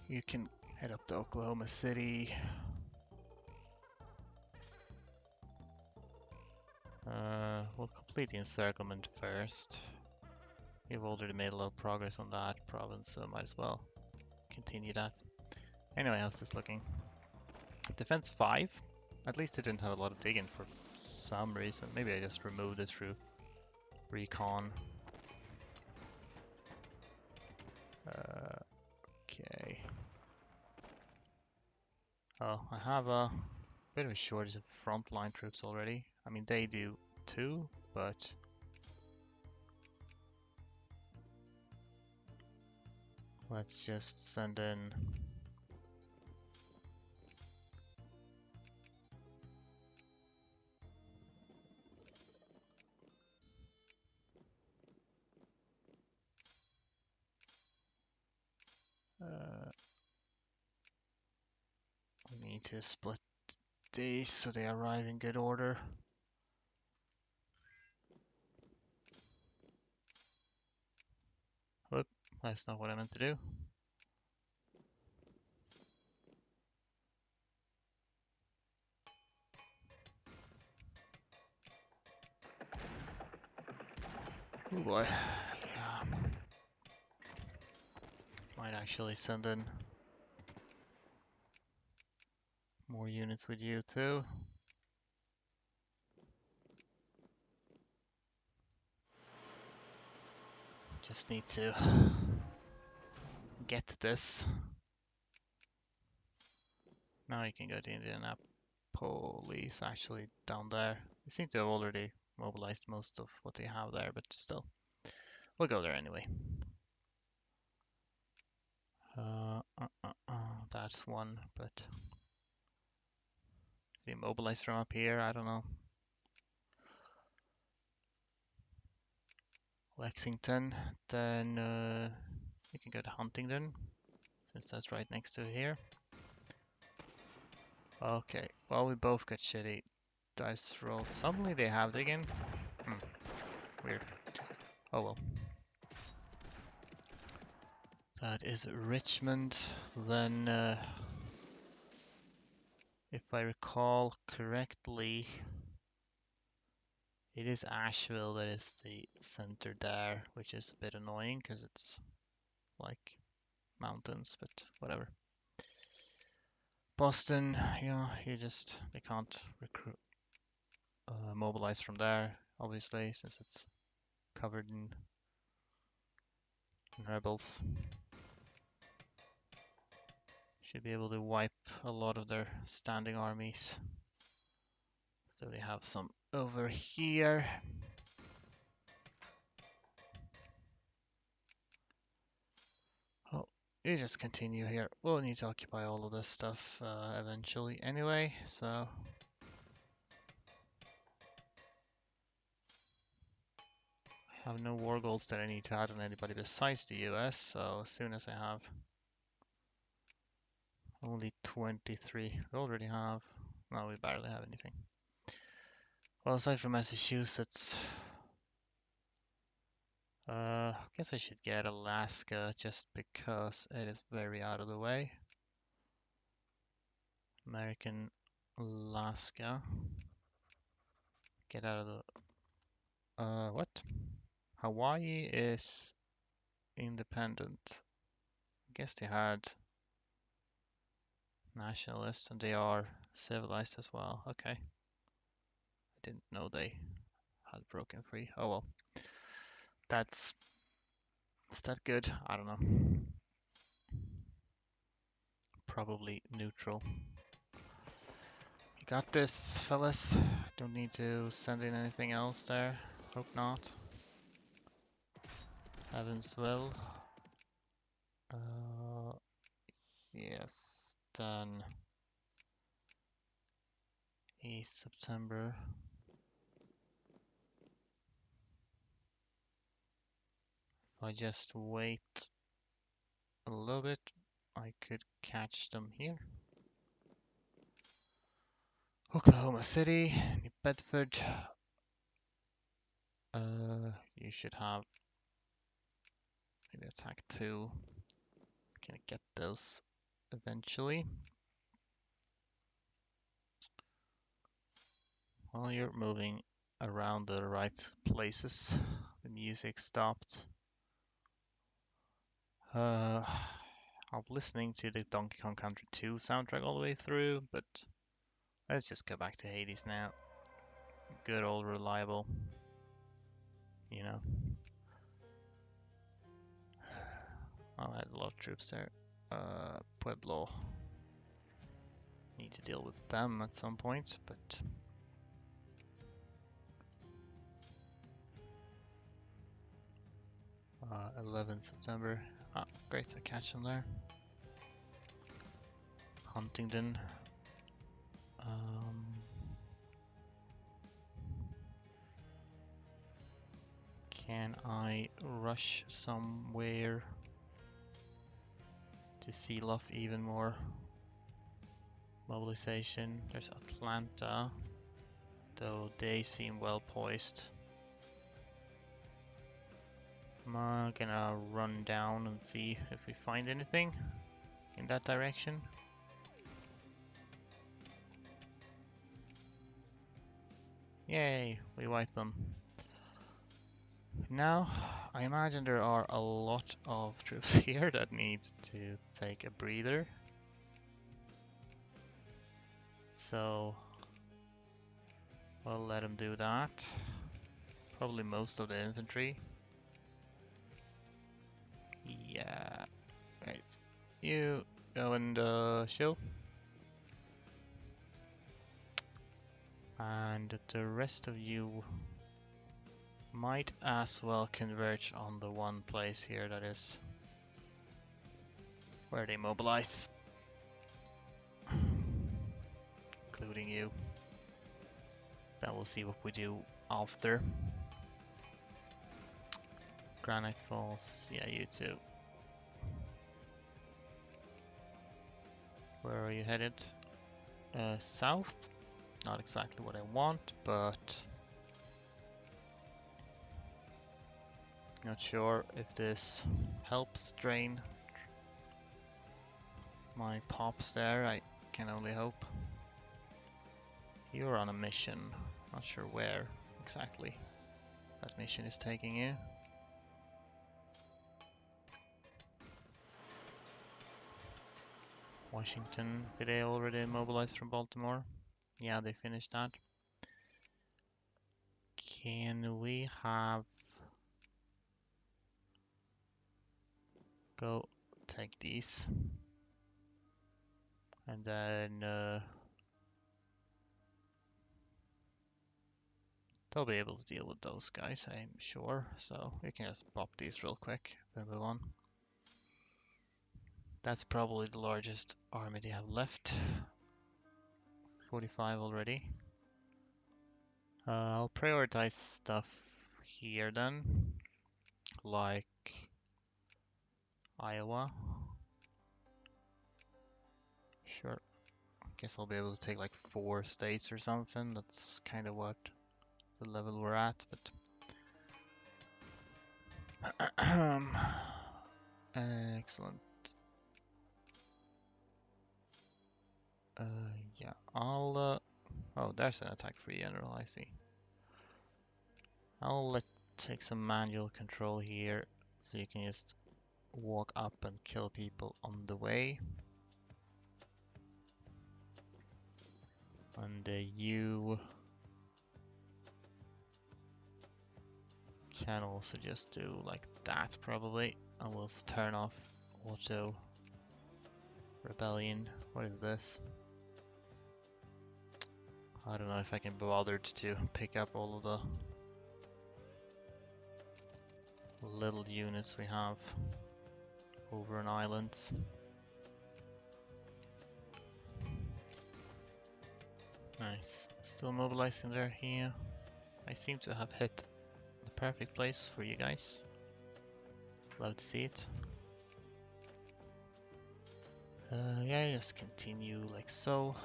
You can head up to Oklahoma City. We'll complete the encirclement first. You've already made a lot of progress on that province, so might as well continue that. Anyway, how's this looking? Defense 5? At least it didn't have a lot of digging for some reason. Maybe I just removed it through recon. Okay. Oh, I have a bit of a shortage of frontline troops already. I mean, they do too, but let's just send in. We need to split these so they arrive in good order. Whoop, that's not what I meant to do. Oh boy. Yeah. Might actually send in more units with you too. Just need to get this. Now you can go to Indianapolis actually down there. They seem to have already mobilized most of what they have there, but still. We'll go there anyway. That's one, but they mobilize from up here, I don't know. Lexington, then you can go to Huntington, since that's right next to here. Okay, well, we both got shitty dice rolls. Suddenly they have it again. Weird. Oh well. That is Richmond. Then, if I recall correctly, it is Asheville that is the center there, which is a bit annoying because it's like mountains, but whatever. Boston, they can't recruit, mobilize from there, obviously, since it's covered in rebels. Should be able to wipe a lot of their standing armies. So they have some over here. Oh, you just continue here. We'll need to occupy all of this stuff eventually anyway, so I have no war goals that I need to add on anybody besides the US, so as soon as I have only 23, we already have, no, we barely have anything. Well, aside from Massachusetts, I guess I should get Alaska just because it is very out of the way. American Alaska. Get out of the... what? Hawaii is independent. I guess they had nationalists and they are civilized as well. Okay. I didn't know they had broken free. Oh well. That's... Is that good? I don't know. Probably neutral. You got this, fellas. Don't need to send in anything else there. Hope not. Evansville. Yes. Then East September. If I just wait a little bit, I could catch them here. Oklahoma City, New Bedford. You should have maybe attack 2. Can I get those eventually? Well, you're moving around the right places. The music stopped. I'm listening to the Donkey Kong Country 2 soundtrack all the way through, but let's just go back to Hades now. Good old reliable, you know. Oh, I had a lot of troops there. Pueblo. Need to deal with them at some point, but 11 September. Ah, great, I catch them there. Huntingdon. Can I rush somewhere to seal off even more mobilization? There's Atlanta, though they seem well poised. I'm gonna run down and see if we find anything in that direction. Yay, we wiped them. Now, I imagine there are a lot of troops here that need to take a breather. So, we'll let them do that. Probably most of the infantry. Yeah, right. You go and show. And the rest of you might as well converge on the one place here that is where they mobilize. Including you. Then we'll see what we do after. Granite Falls, yeah, you too. Where are you headed? South? Not exactly what I want, but not sure if this helps drain my pops there. I can only hope. You're on a mission. Not sure where exactly that mission is taking you. Washington, did they already mobilize from Baltimore? Yeah, they finished that. Can we have... Go take these. And then... they'll be able to deal with those guys, I'm sure. So we can just pop these real quick, then move on. That's probably the largest army they have left. 45 already. I'll prioritize stuff here then, like Iowa. Sure. Guess I'll be able to take like 4 states or something. That's kind of what the level we're at, but excellent. Yeah, I'll oh, there's an attack free general, I see. I'll take some manual control here so you can just walk up and kill people on the way. And you can also just do like that probably. And we'll turn off auto rebellion. What is this? I don't know if I can be bothered to pick up all of the little units we have over an island. Nice. Still mobilizing there here. I seem to have hit the perfect place for you guys. Love to see it. Yeah, just continue like so.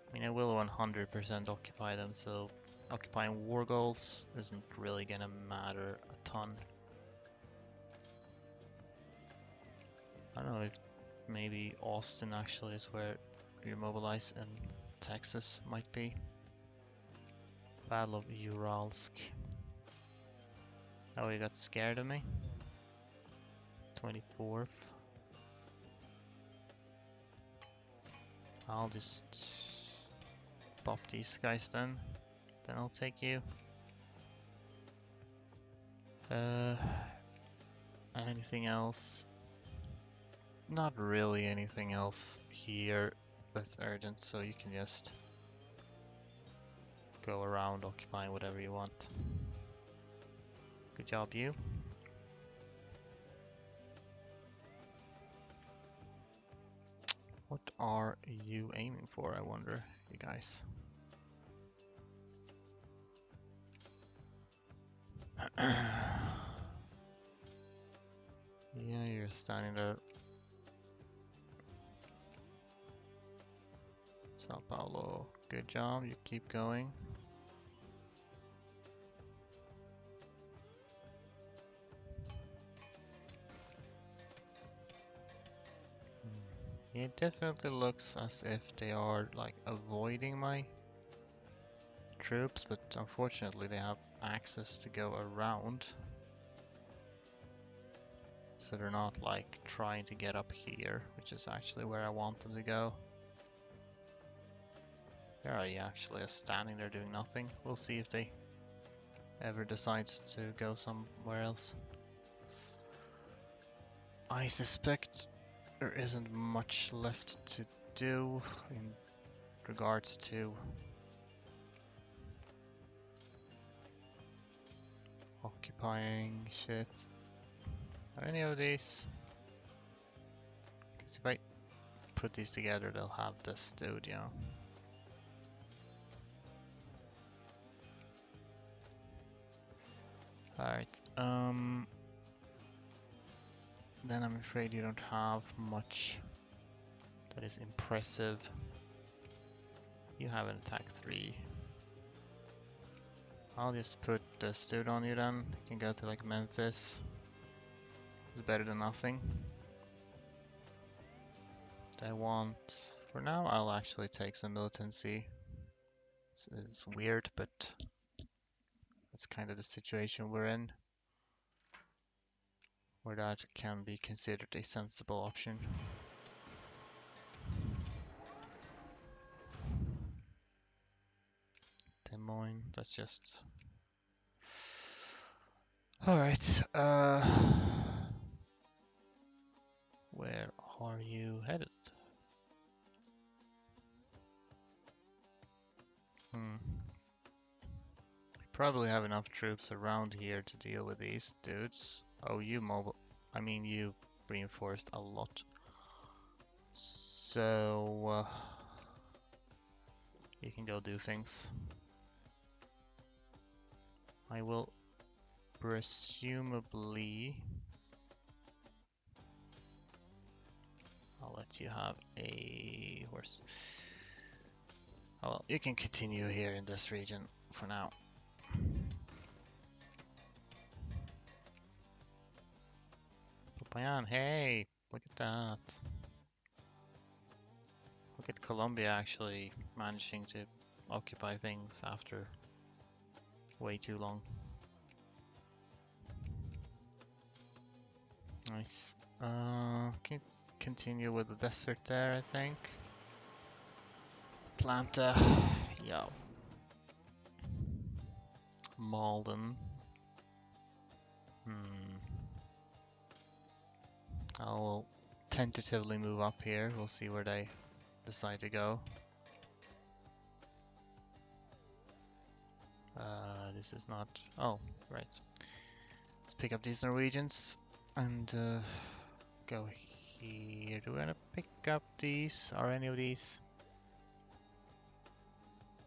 I mean, I will 100% occupy them, so occupying war goals isn't really gonna matter a ton. I don't know if maybe Austin actually is where you mobilize, and Texas might be. Battle of Uralsk. Oh, you got scared of me? 24th. I'll just pop these guys then. Then I'll take you. Anything else? Not really anything else here. less urgent, so you can just go around occupying whatever you want. Good job, you. What are you aiming for, I wonder, you guys? Yeah, you're standing there. Sao Paulo, good job, you keep going. It definitely looks as if they are like avoiding my troops, but unfortunately they have access to go around. So they're not like trying to get up here, which is actually where I want them to go. Where are you actually standing there doing nothing? We'll see if they ever decide to go somewhere else. I suspect there isn't much left to do in regards to occupying shit. Are any of these? Because if I put these together, they'll have this studio. Alright, then I'm afraid you don't have much that is impressive. You have an attack 3. I'll just put this dude on you then. You can go to like Memphis. It's better than nothing. I want, for now, I'll actually take some militancy. It's weird, but that's kind of the situation we're in, where that can be considered a sensible option. Des Moines, that's just... Alright, where are you headed? Probably have enough troops around here to deal with these dudes. Oh, you reinforced a lot. So, you can go do things. I will presumably... I'll let you have a horse. Oh, well, you can continue here in this region for now. Mayen, hey, look at that. Look at Colombia actually managing to occupy things after way too long. Nice. Can continue with the desert there, I think. Atlanta, yeah. Malden. I'll tentatively move up here. We'll see where they decide to go. This is not... Oh, right. Let's pick up these Norwegians and go here. Do we want to pick up these? Are any of these?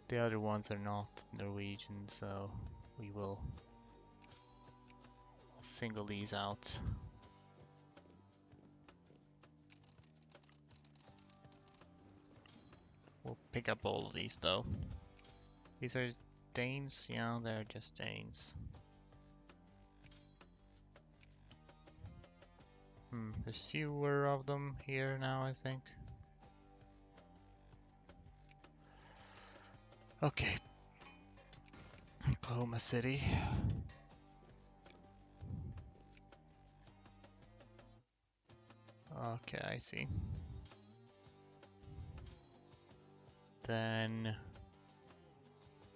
The other ones are not Norwegian, so we will single these out. We'll pick up all of these though. These are Danes? Yeah, they're just Danes. There's fewer of them here now, I think. Okay. Oklahoma City. Okay, I see. Then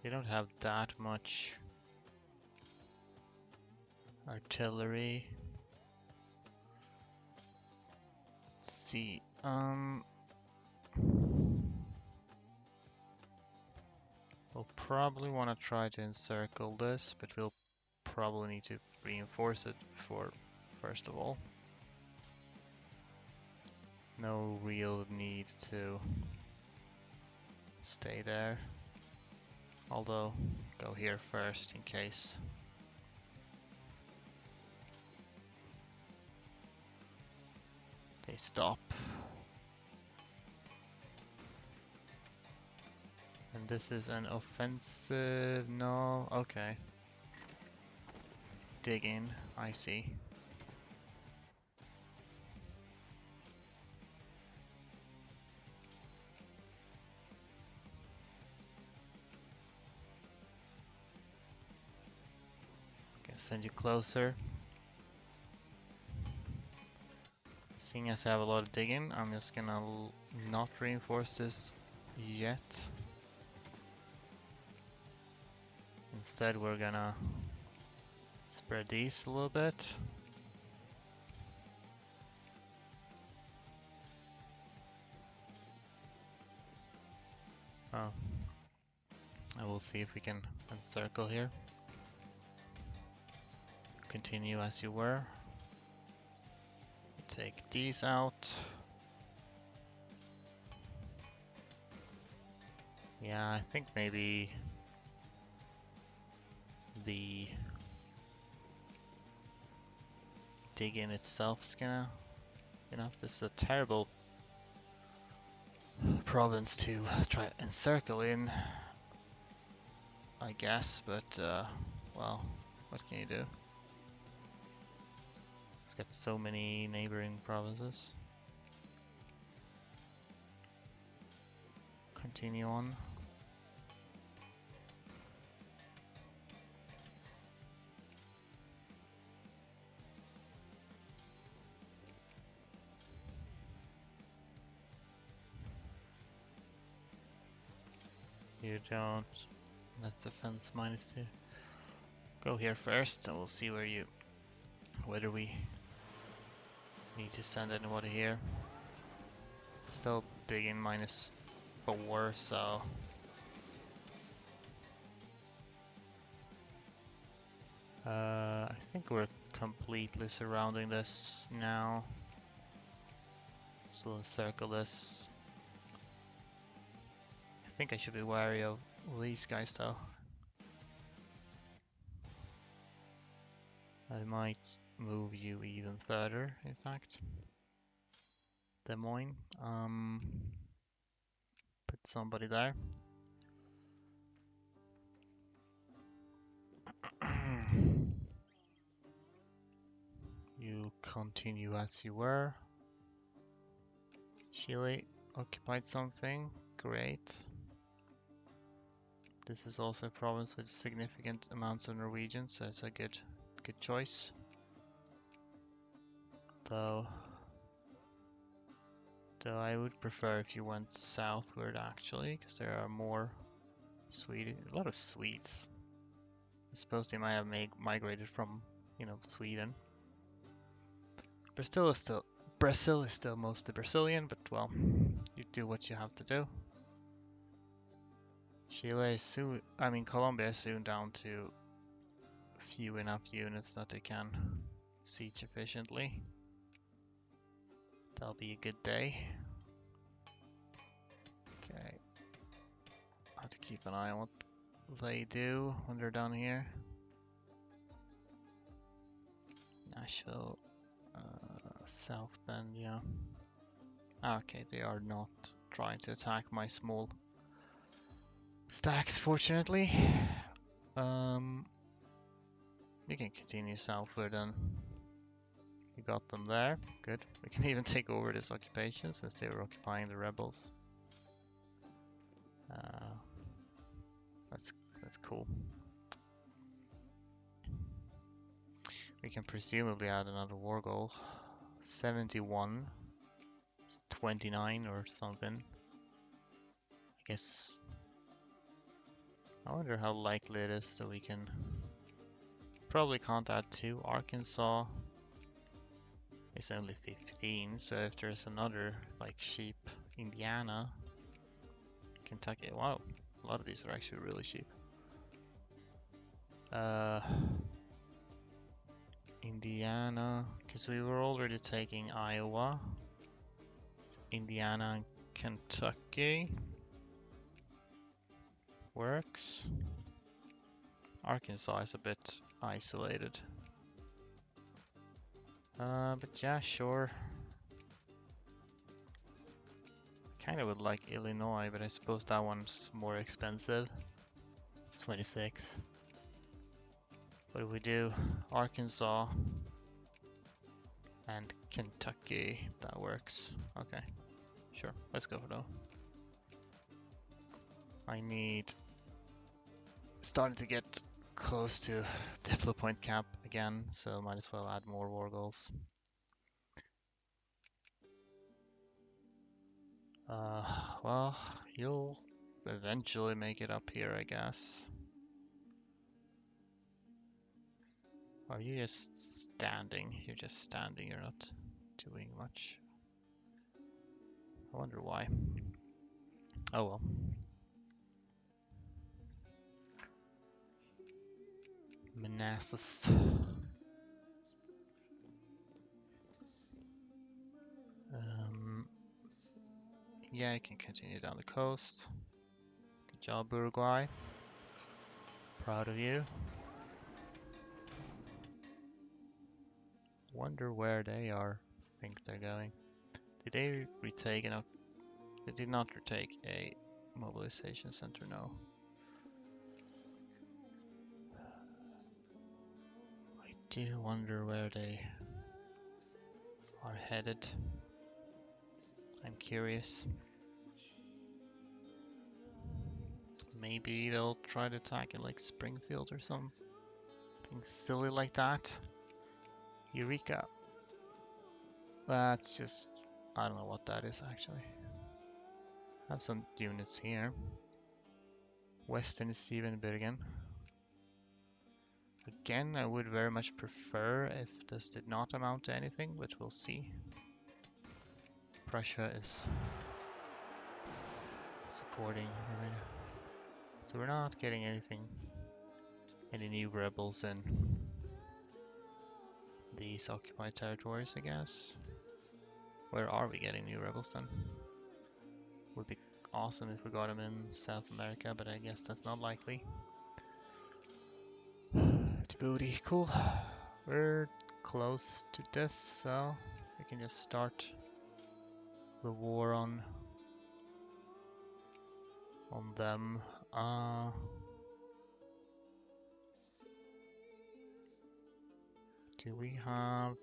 we don't have that much artillery. Let's see. We'll probably want to try to encircle this, but we'll probably need to reinforce it before, first of all. No real need to stay there. Although, go here first in case. They stop. And this is an offensive, no, okay. Dig in, I see. Okay, send you closer. Seeing as I have a lot of digging, I'm just gonna not reinforce this yet. Instead, we're gonna spread these a little bit. Oh. I will see if we can encircle here. Continue as you were. Take these out. Yeah, I think maybe the dig in itself is gonna, this is a terrible province to try and encircle in, I guess, but well, what can you do? It's got so many neighboring provinces. Continue on. You don't. That's defense -2. Go here first, and we'll see whether we need to send anybody here. Still digging -4, so I think we're completely surrounding this now. So we'll encircle this. I think I should be wary of these guys though. I might move you even further, in fact. Des Moines. Put somebody there. You continue as you were. Chile occupied something. Great. This is also a province with significant amounts of Norwegians, so it's a good choice. Though I would prefer if you went southward actually, because there are more a lot of Swedes. I suppose they might have migrated from, Sweden. Brazil is still mostly Brazilian, but well, you do what you have to do. Colombia is soon down to few enough units that they can siege efficiently. That'll be a good day. Okay. I have to keep an eye on what they do when they're down here. Nashville, South Bend, yeah. Okay, they are not trying to attack my small stacks, fortunately. We can continue southward then. We got them there. Good. We can even take over this occupation since they were occupying the rebels. That's cool. We can presumably add another war goal. 71. 29 or something. I guess. I wonder how likely it is that we can. Probably can't add 2. Arkansas is only 15, so if there's another like sheep, Indiana, Kentucky, wow, A lot of these are actually really cheap. Uh, Indiana, because we were already taking Iowa, Indiana and Kentucky works. Arkansas is a bit isolated. But yeah, sure. Kind of would like Illinois, but I suppose that one's more expensive. It's 26. What do we do? Arkansas and Kentucky. That works. Okay, sure. Let's go for that. I need... Starting to get close to Diplo point cap again, so might as well add more war goals. Well, you'll eventually make it up here, I guess. Are you just standing? You're just standing, you're not doing much. I wonder why. Oh well. Manassas. Yeah, you can continue down the coast. Good job, Uruguay. Proud of you. Wonder where they are. Think they're going. Did they retake an? They did not retake a mobilization center. No. I do wonder where they are headed. I'm curious. Maybe they'll try to attack it like Springfield or something silly like that. Eureka. That's just... I don't know what that is actually. Have some units here. Western Siebenbürgen. Again, I would very much prefer if this did not amount to anything, but we'll see. Prussia is supporting Romania. So we're not getting anything, any new rebels in these occupied territories, I guess. Where are we getting new rebels then? Would be awesome if we got them in South America, but I guess that's not likely. Djibouti, cool. We're close to this, so we can just start the war on them. Do we have...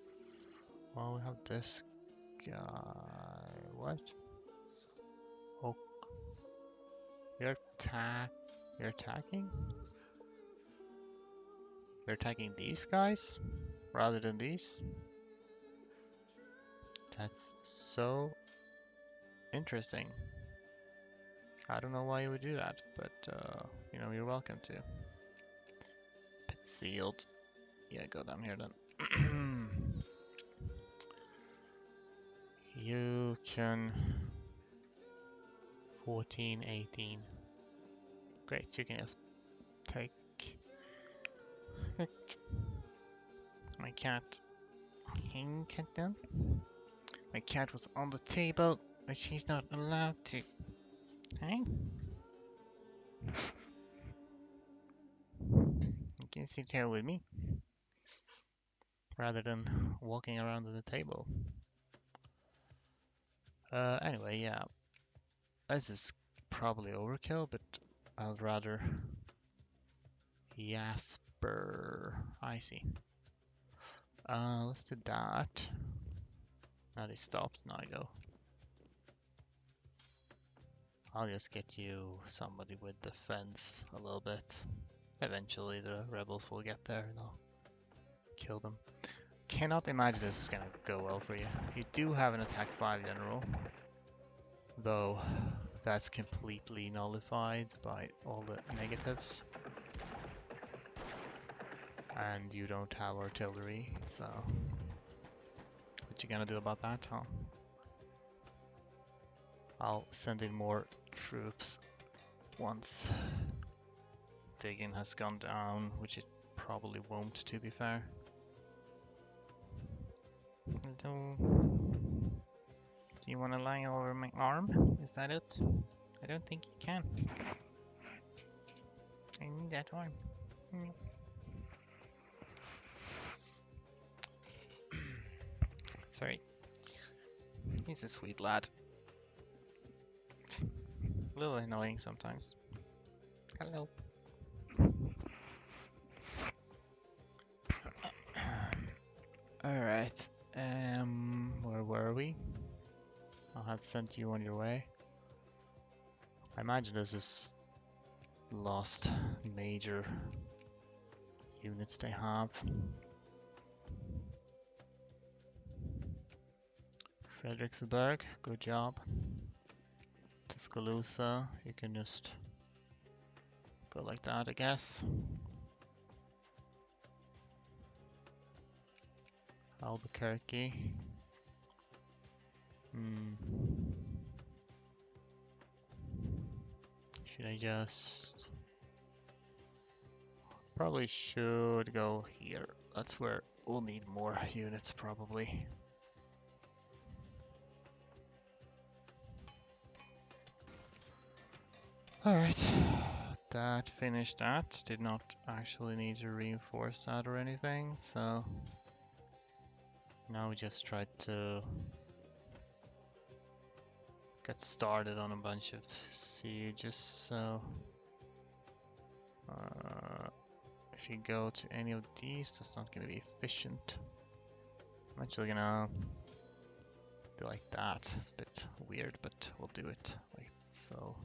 Well, we have this guy. What? Oh, you're attacking? You're attacking these guys rather than these? That's so interesting. I don't know why you would do that, but you know, you're welcome to. Pittsfield. Yeah, go down here then. You can 14, 18. Great, you can just take my cat. Cat then. My cat was on the table, but she's not allowed to. Hey? You can sit here with me rather than walking around the table. Anyway, yeah. This is probably overkill, but I'd rather Jasper. I see. Let's do that. Now they stopped, now I go. I'll just get you somebody with defense a little bit. Eventually the rebels will get there and I'll kill them. Cannot imagine this is gonna go well for you. You do have an attack 5 general, though that's completely nullified by all the negatives. And you don't have artillery, so what you gonna do about that, huh? I'll send in more troops once digging has gone down, which it probably won't, to be fair. Although, do you want to lie over my arm? Is that it? I don't think you can. I need that arm. Sorry. He's a sweet lad. A little annoying sometimes. Hello. Alright. Where were we? I had sent you on your way. I imagine this is the last major units they have. Fredericksburg, good job. Tuscaloosa, you can just go like that, I guess. Albuquerque. Should I just... Probably should go here. That's where we'll need more units, probably. Alright, that finished that. Did not actually need to reinforce that or anything, so now we just try to get started on a bunch of sieges. So if you go to any of these, that's not going to be efficient. I'm actually gonna do like that. It's a bit weird, but we'll do it like so.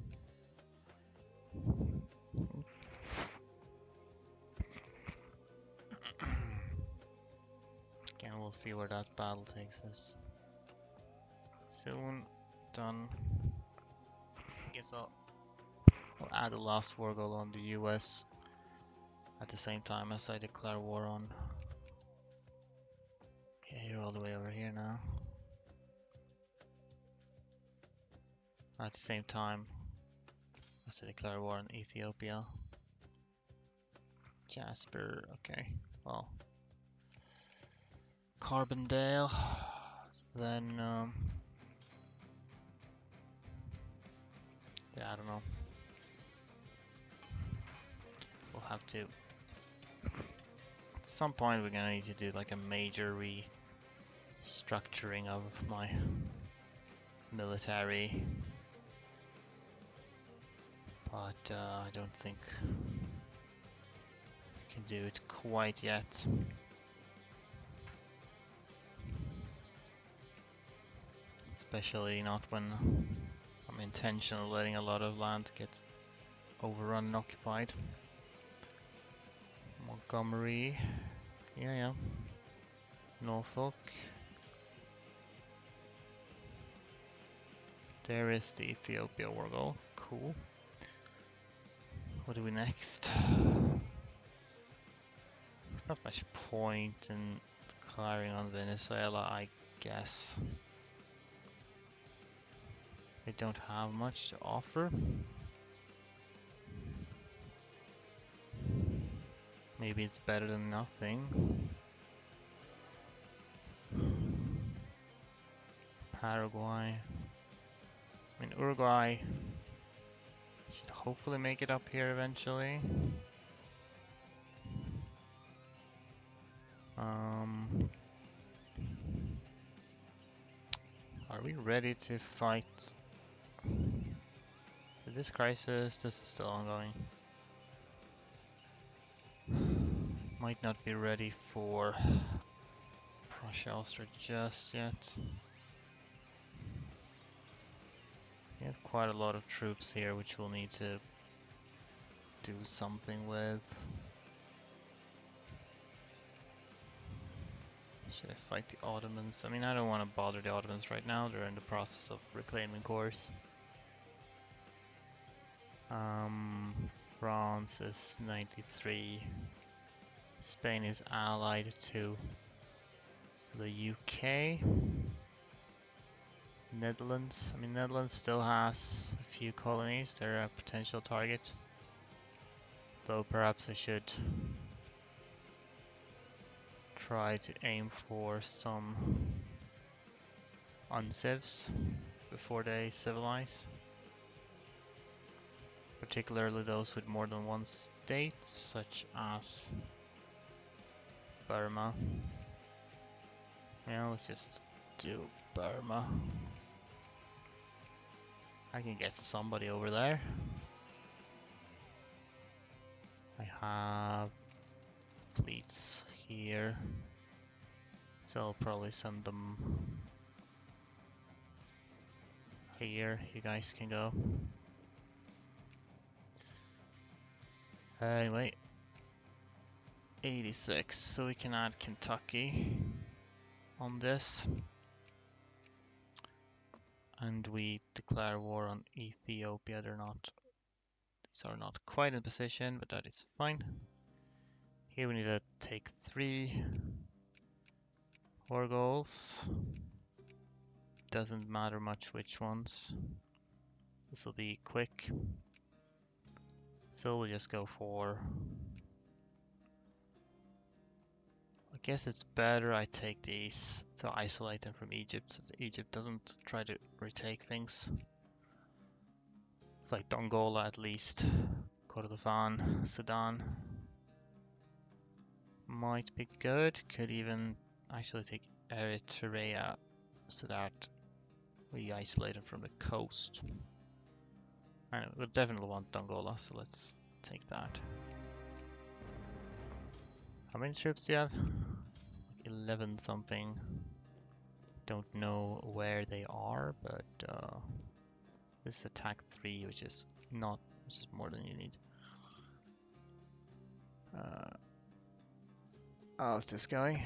Again, we'll see where that battle takes us. Soon done. I guess I'll add a last war goal on the US at the same time as I declare war on. Yeah, you're all the way over here now. At the same time as I declare war on Ethiopia. Jasper, okay. Well, Carbondale. Then, yeah, I don't know. We'll have to. At some point, we're gonna need to do like a major restructuring of my military, but I don't think we can do it quite yet. Especially not when I'm intentionally letting a lot of land get overrun and occupied. Montgomery, yeah. Norfolk. There is the Ethiopia war goal. Cool. What do we next? There's not much point in declaring on Venezuela, I guess. They don't have much to offer. Maybe it's better than nothing. Paraguay. I mean, Uruguay should hopefully make it up here eventually. Are we ready to fight for this crisis? This is still ongoing. Might not be ready for Prussia, Austria just yet. We have quite a lot of troops here which we'll need to do something with. Should I fight the Ottomans? I mean, I don't want to bother the Ottomans right now. They're in the process of reclaiming course. France is 93. Spain is allied to the UK. Netherlands. I mean, Netherlands still has a few colonies. They're a potential target. Though perhaps I should try to aim for some uncivs before they civilize. Particularly those with more than one state, such as Burma. Yeah, let's just do Burma. I can get somebody over there. I have fleets here, so I'll probably send them here. You guys can go. Anyway, 86, so we can add Kentucky on this. And we declare war on Ethiopia. These are not quite in position, but that is fine. Here we need to take 3 war goals. Doesn't matter much which ones. This will be quick. So we'll just go for... I guess it's better I take these to isolate them from Egypt so that Egypt doesn't try to retake things. It's like Dongola at least. Kordofan, Sudan. Might be good. Could even actually take Eritrea so that we isolate them from the coast. And we'll definitely want Dongola, so let's take that. How many troops do you have? Like 11 something. Don't know where they are, but this is attack 3, which is more than you need. How's this going?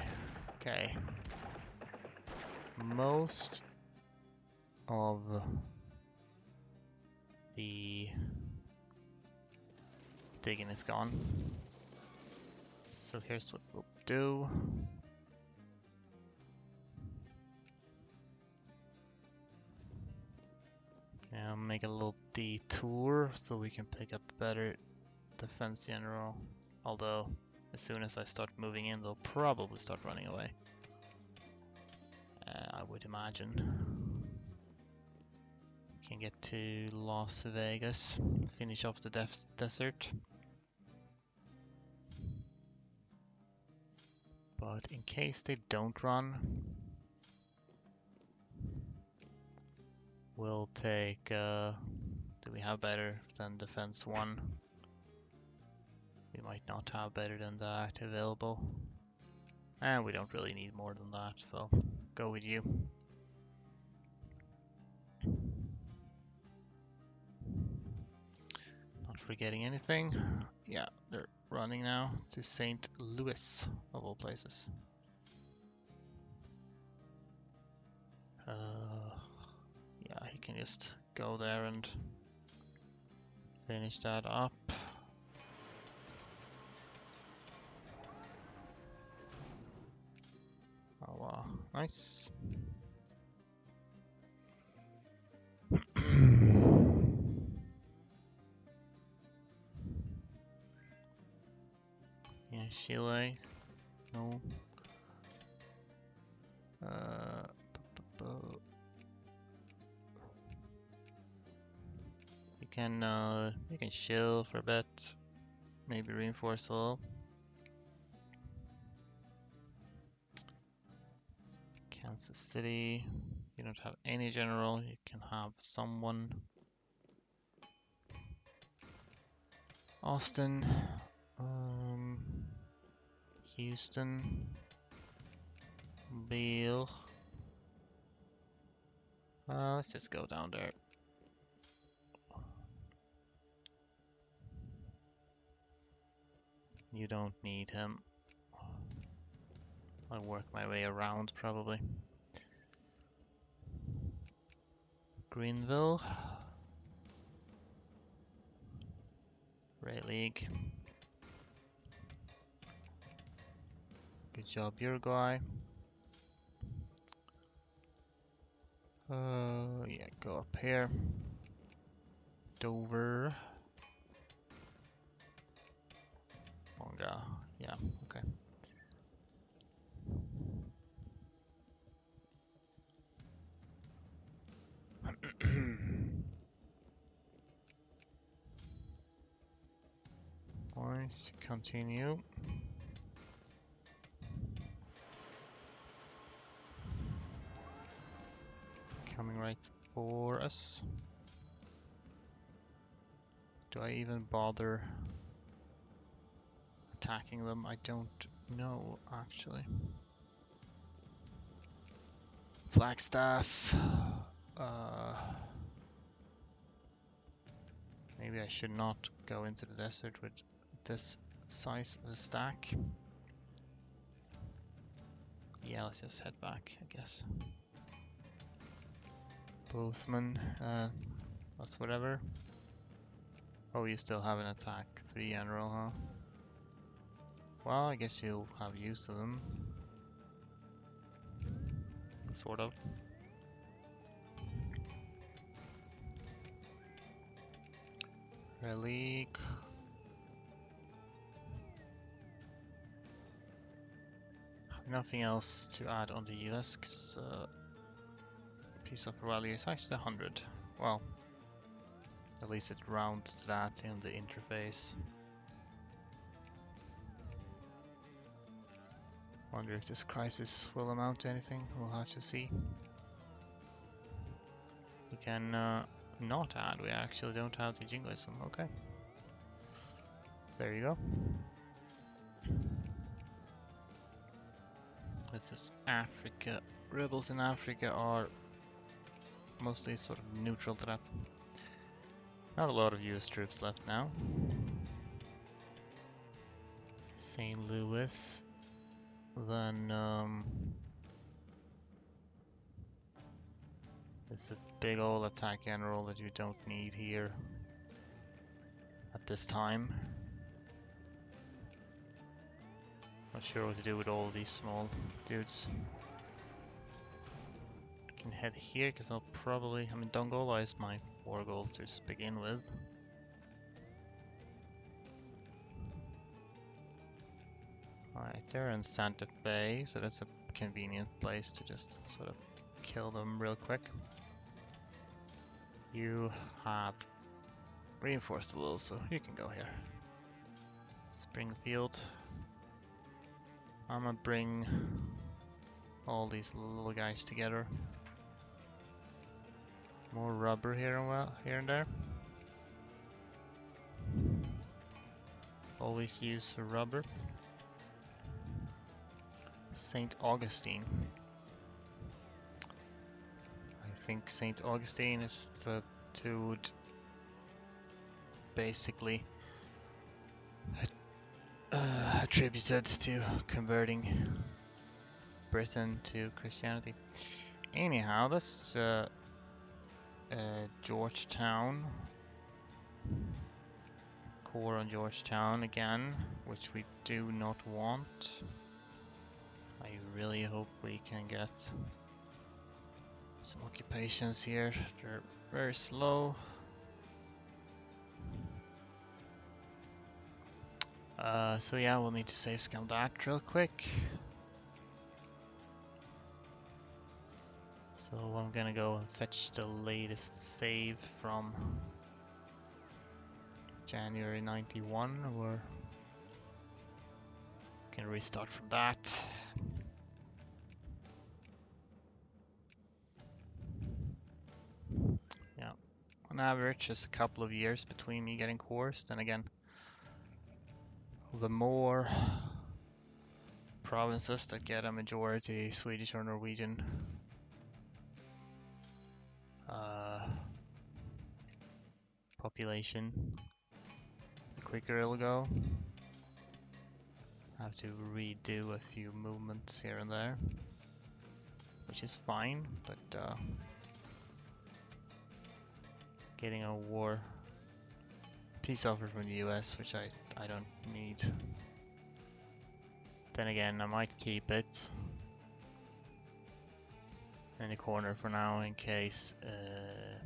Okay. Most of the digging is gone. So here's what we'll do. Okay, I'll make a little detour so we can pick up a better defense general. Although, as soon as I start moving in, they'll probably start running away. I would imagine. Can get to Las Vegas, finish off the desert. But in case they don't run, we'll take, do we have better than defense 1? We might not have better than that available. And we don't really need more than that, so go with you. Not forgetting anything. Yeah, they're running now to St. Louis, of all places. Yeah, you can just go there and finish that up. Oh wow, nice. Yeah, Chile, no. You can chill for a bit, maybe reinforce a little. Kansas City, you don't have any general, you can have someone. Austin, Houston, Beale. Let's just go down there. You don't need him. I'll work my way around probably. Greenville. Ray League. Good job, Uruguay. Yeah, go up here. Dover. Bonga. Yeah, okay. Alright, continue. Coming right for us. Do I even bother attacking them? I don't know, actually. Flagstaff. Maybe I should not go into the desert with this size of a stack. Yeah, let's just head back, I guess. Bothman, that's whatever. Oh, you still have an attack 3 general, huh? Well, I guess you'll have use of them. Sort of. Relic. Nothing else to add on the US, because piece of rally is actually 100. Well, at least it rounds to that in the interface. Wonder if this crisis will amount to anything. We'll have to see. We can not add. We actually don't have the jingoism. Okay. There you go. This is Africa. Rebels in Africa are mostly sort of neutral to that. Not a lot of US troops left now. St. Louis. Then there's a big old attack general that you don't need here at this time. Not sure what to do with all these small dudes. I can head here because I'll probably, I mean, Dongola is my war goal to begin with. Alright, they're in Santa Fe, so that's a convenient place to just sort of kill them real quick. You have reinforced a little, so you can go here. Springfield. I'm gonna bring all these little guys together. More rubber here and there. Always use for rubber. St. Augustine. I think St. Augustine is the dude basically attributed to converting Britain to Christianity. Anyhow, that's Georgetown. Core on Georgetown again, which we do not want. I really hope we can get some occupations here. They're very slow. So yeah, we'll need to save scale that real quick. So I'm gonna go and fetch the latest save from January 91, or can restart from that. Yeah, on average, just a couple of years between me getting cores. Then again, the more provinces that get a majority Swedish or Norwegian population, the quicker it'll go. I have to redo a few movements here and there, which is fine, but getting a war peace offer from the US, which I don't need. Then again, I might keep it. in the corner for now in case it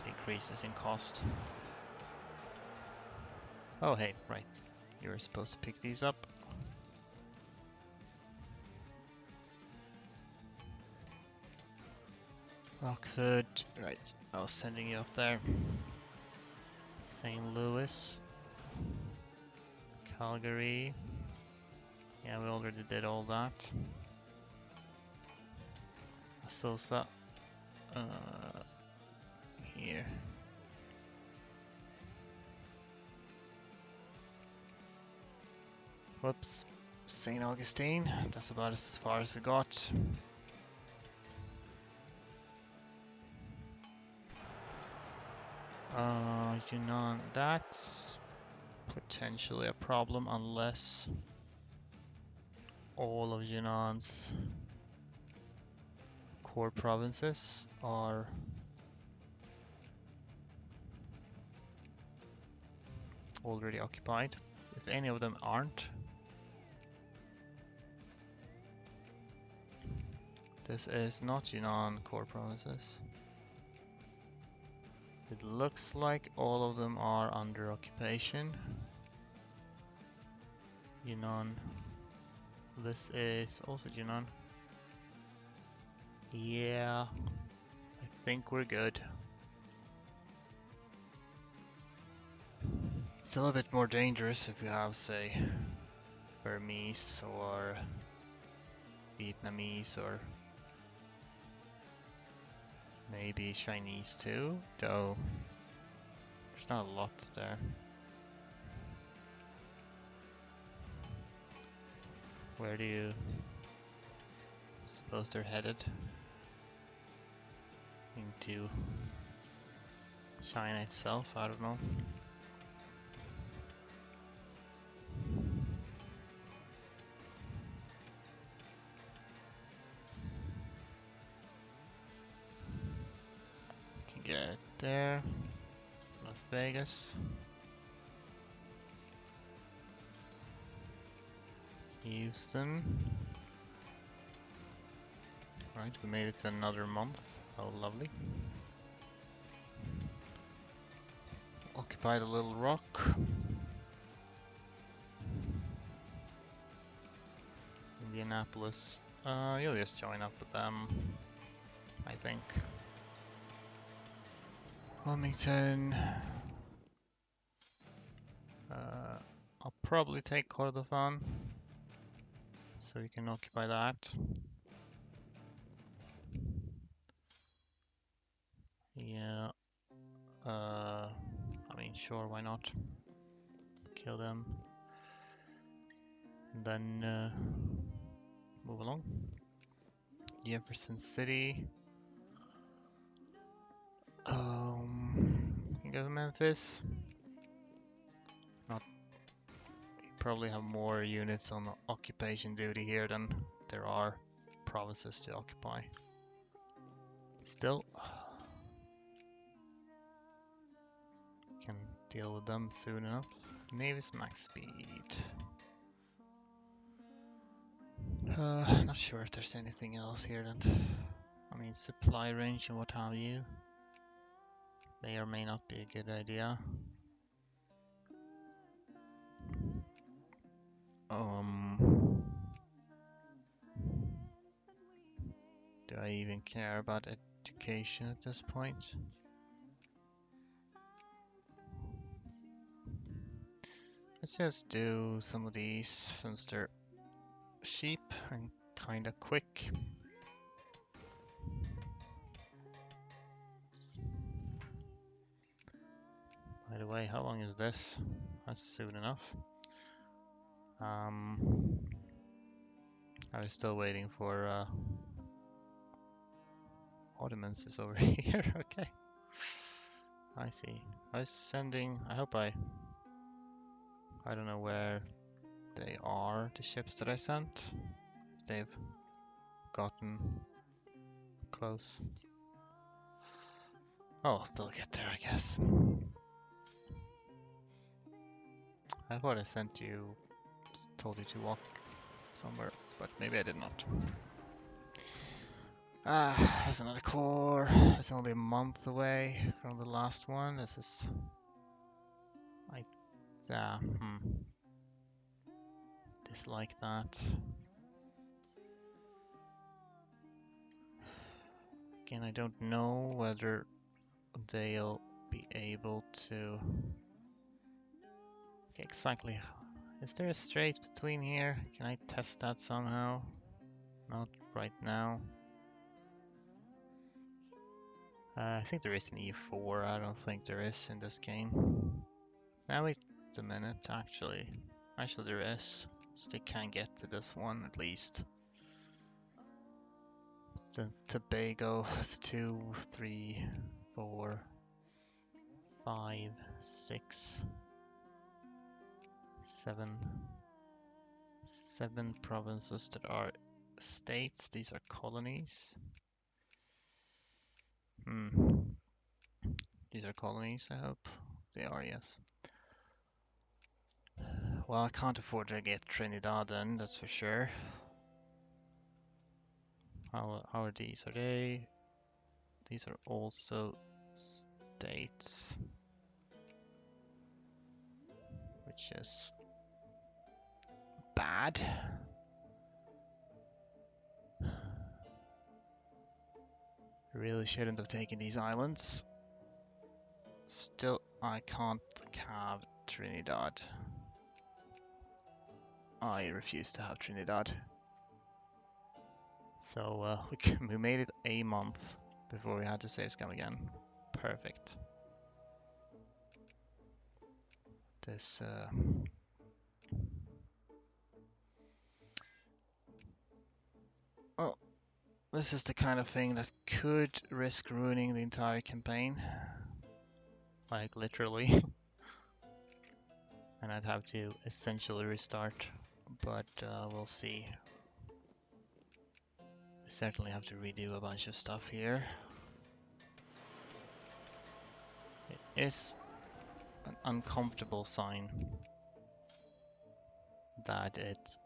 increases in cost. Oh hey, right. You were supposed to pick these up. Rockford, right. I was sending you up there. St. Louis. Calgary. Yeah, we already did all that. Asosa. Here. Whoops. St. Augustine. That's about as far as we got. Yunnan. That's potentially a problem unless all of Yunnan's core provinces are already occupied. If any of them aren't, this is not Yunnan core provinces. It looks like all of them are under occupation. Yunnan. This is also Yunnan. Yeah, I think we're good. It's a little bit more dangerous if you have, say, Burmese or Vietnamese or maybe Chinese too, though there's not a lot there. Where do you suppose they're headed? Into China itself? I don't know. Can get it there. Las Vegas. Houston. Right, we made it to another month. Oh, lovely. Occupy the Little Rock. Indianapolis. You'll just join up with them, I think. Wilmington. I'll probably take Kordofan, so you can occupy that. Yeah. I mean, sure, why not? Kill them. And then move along. Jefferson City. You go to Memphis. Not. You probably have more units on occupation duty here than there are provinces to occupy. Still, can deal with them soon enough. Navy's max speed. Not sure if there's anything else here that, I mean, supply range and what have you, may or may not be a good idea. Do I even care about education at this point? Let's just do some of these since they're cheap and kinda quick. By the way, how long is this? That's soon enough. I was still waiting for Ottomans is over here. Okay, I see. I was sending. I hope I don't know where they are. The ships that I sent. They've gotten close. Oh, they'll get there, I guess. I thought I sent you, told you to walk somewhere, but maybe I did not. Ah, there's another core. It's only a month away from the last one. This is... I... Dislike that. Again, I don't know whether they'll be able to... Okay, exactly. Is there a strait between here? Can I test that somehow? Not right now. I think there is an E4. I don't think there is in this game. Now wait a minute, actually. Actually there is. So they can get to this one at least. The Tobago is 2, 3, 4, 5, 6, 7. 7 provinces that are states. These are colonies. These are colonies, I hope. They are, yes. Well, I can't afford to get Trinidad then, that's for sure. How are these? Are they... These are also states. Which is bad. Really shouldn't have taken these islands. Still, I can't have Trinidad. I refuse to have Trinidad. So we made it a month before we had to save scum again. Perfect. This well, this is the kind of thing that could risk ruining the entire campaign. Like literally. And I'd have to essentially restart, but we'll see. We certainly have to redo a bunch of stuff here. It is an uncomfortable sign that it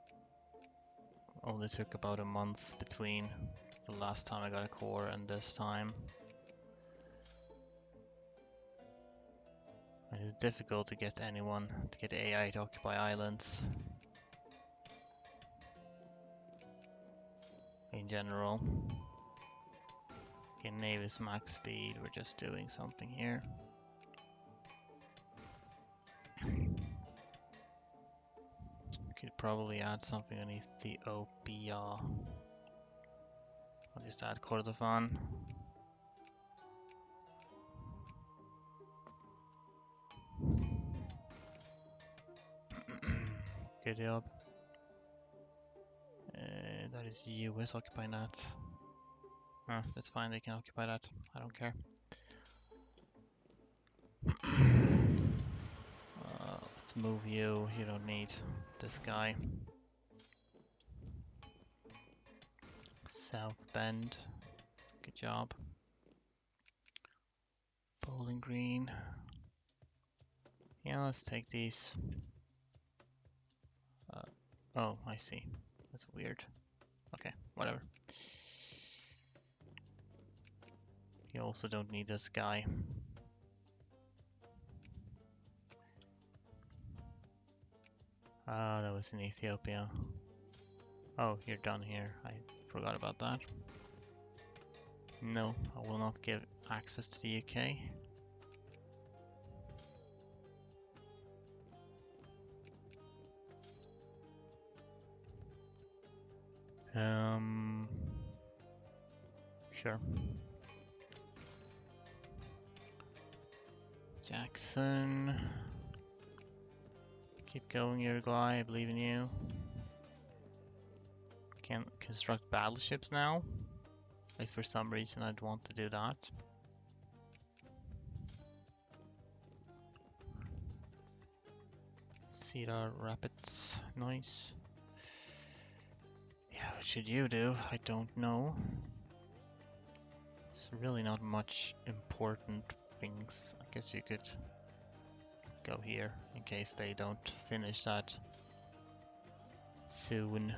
only took about a month between the last time I got a core and this time. And it's difficult to get anyone to get AI to occupy islands in general. In Navy's max speed, we're just doing something here. Could probably add something on Ethiopia. I'll just add Kordofan. Good job. That is US occupying that. Oh, that's fine, they can occupy that. I don't care. Let's move you. You don't need this guy. South Bend. Good job. Bowling Green. Yeah, let's take these. Oh, I see. That's weird. Okay, whatever. You also don't need this guy. Ah, that was in Ethiopia. Oh, you're done here. I forgot about that. No, I will not give access to the UK. Sure. Jackson. Keep going, Uruguay, I believe in you. Can construct battleships now. If for some reason I'd want to do that. Cedar Rapids, nice. Yeah, what should you do? I don't know. There's really not much important things. I guess you could go here in case they don't finish that soon.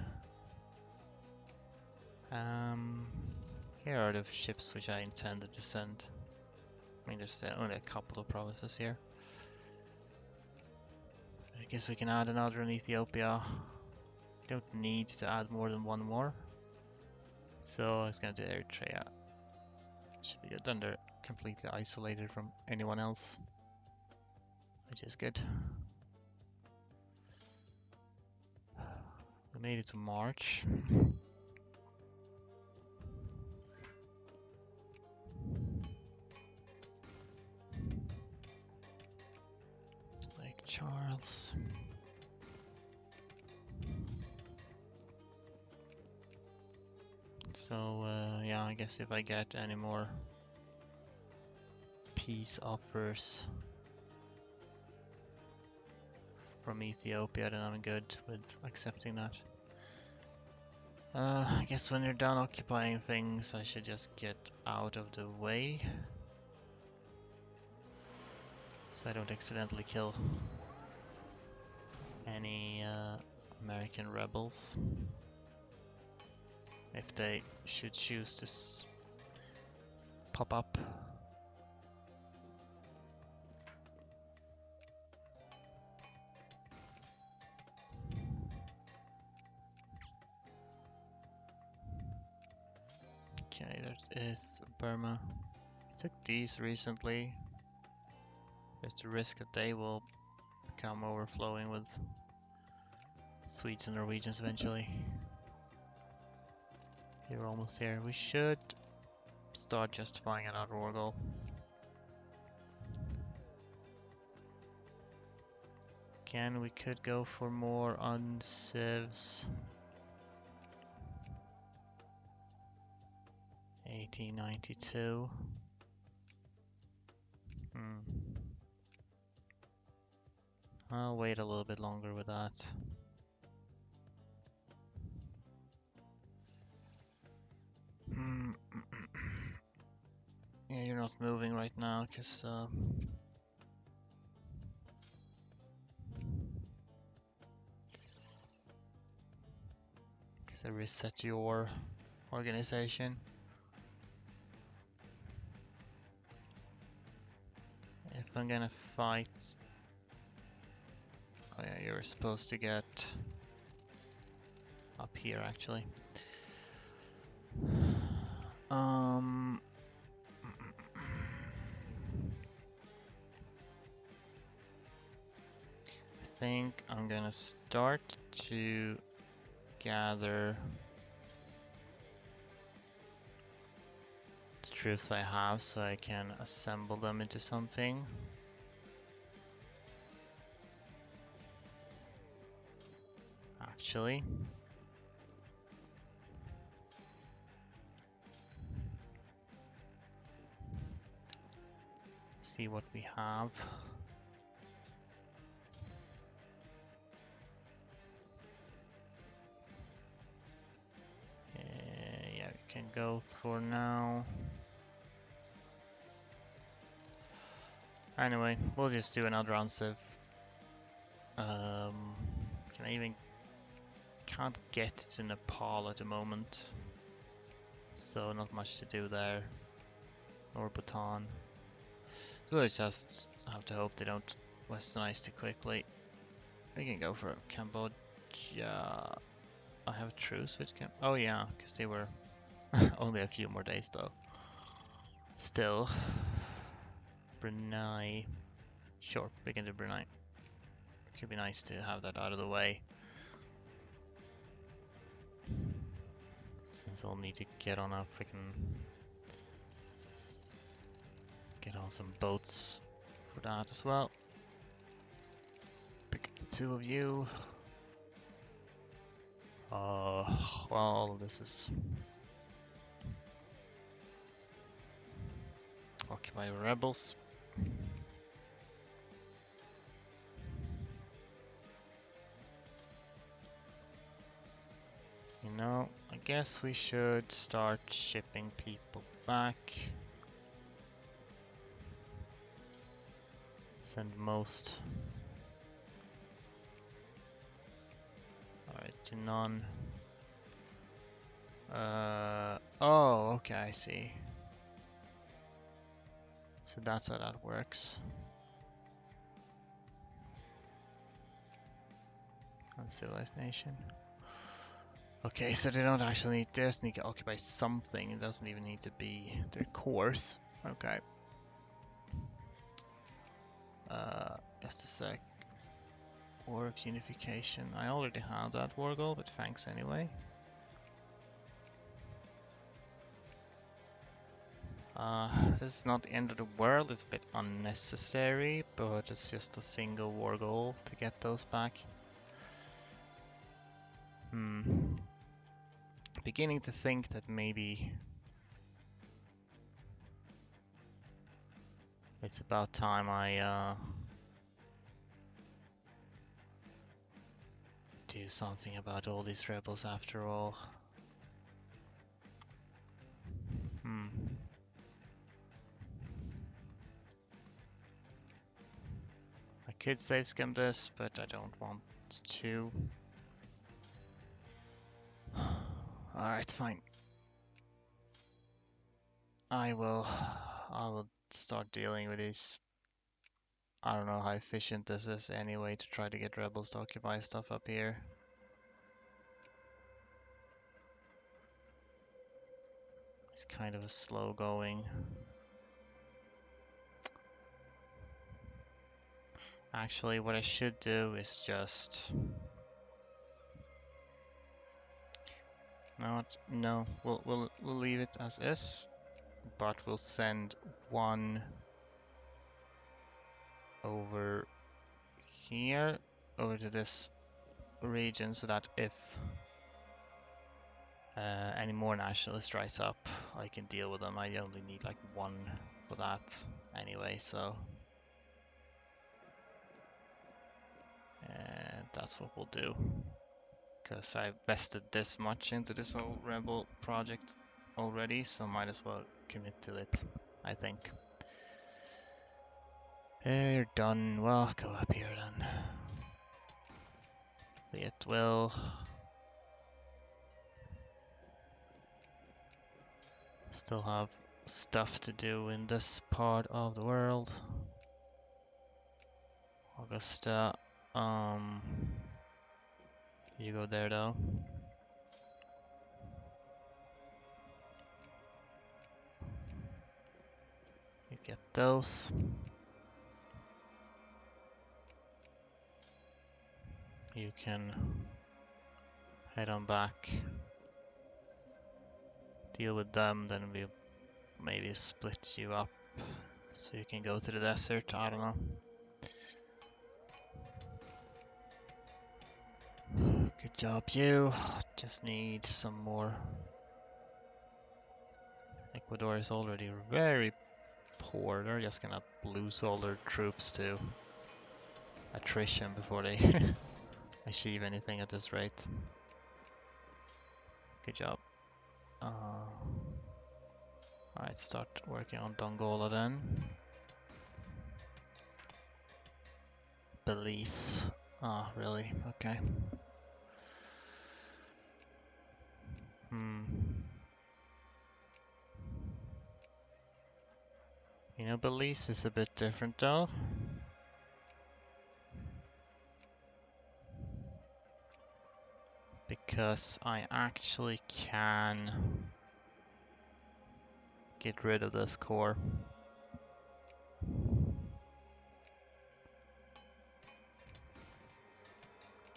Here are the ships which I intended to send. I mean, there's only a couple of provinces here. I guess we can add another in Ethiopia. Don't need to add more than one more. So I was gonna do Eritrea. Should be good. Then they're completely isolated from anyone else, which is good. We made it to March. Lake Charles. So yeah, I guess if I get any more peace offers from Ethiopia, then I'm good with accepting that. I guess when you're done occupying things, I should just get out of the way, so I don't accidentally kill any American rebels if they should choose to pop up. Okay, there is Burma. Took these recently. There's the risk that they will become overflowing with Swedes and Norwegians eventually. We're almost here. We should start justifying another war goal. Again, we could go for more on civs. 1892. I'll wait a little bit longer with that. Yeah, you're not moving right now because I reset your organization. If I'm gonna fight, oh yeah, you're supposed to get up here actually. I think I'm gonna start to gather the troops I have so I can assemble them into something. Actually, see what we have. Yeah, we can go for now. Anyway, we'll just do another on-civ. Can I even... Can't get to Nepal at the moment. So not much to do there. Or Bhutan. So we'll just have to hope they don't westernize too quickly. We can go for Cambodia. I have a truce with Cambodia. Oh yeah, because they were only a few more days though. Still. Brunei. Sure, we can do Brunei. Could be nice to have that out of the way. Since I'll need to get on a freaking... Get on some boats for that as well. Pick up the two of you. Well, this is... Occupy rebels. You know, I guess we should start shipping people back. Send most. Alright, to none. Oh, okay, I see. So that's how that works. Uncivilized nation. Okay, so they don't actually need, they just need to occupy something. It doesn't even need to be their cores. Okay. Just a sec. War of Unification. I already have that war goal, but thanks anyway. This is not the end of the world. It's a bit unnecessary, but it's just a single war goal to get those back. Beginning to think that maybe it's about time I do something about all these rebels after all. I could save scum this, but I don't want to. Alright, fine. I will start dealing with these. I don't know how efficient this is anyway to try to get rebels to occupy stuff up here. It's kind of a slow going. Actually, what I should do is just... No, we'll leave it as is, but we'll send one over here, over to this region, so that if any more nationalists rise up, I can deal with them. I only need like one for that anyway, so that's what we'll do. Because I vested this much into this whole rebel project already, so might as well commit to it, I think. You're done. Well, go up here then. It will. Still have stuff to do in this part of the world. Augusta, you go there though. You get those. You can head on back, deal with them, then we'll maybe split you up so you can go to the desert. I don't know. Good job, you. Just need some more. Ecuador is already very poor. They're just gonna lose all their troops to attrition before they achieve anything at this rate. Good job. Alright, start working on Dongola then. Belize. Ah, really? Okay. You know, Belize is a bit different though. Because I actually can get rid of this core.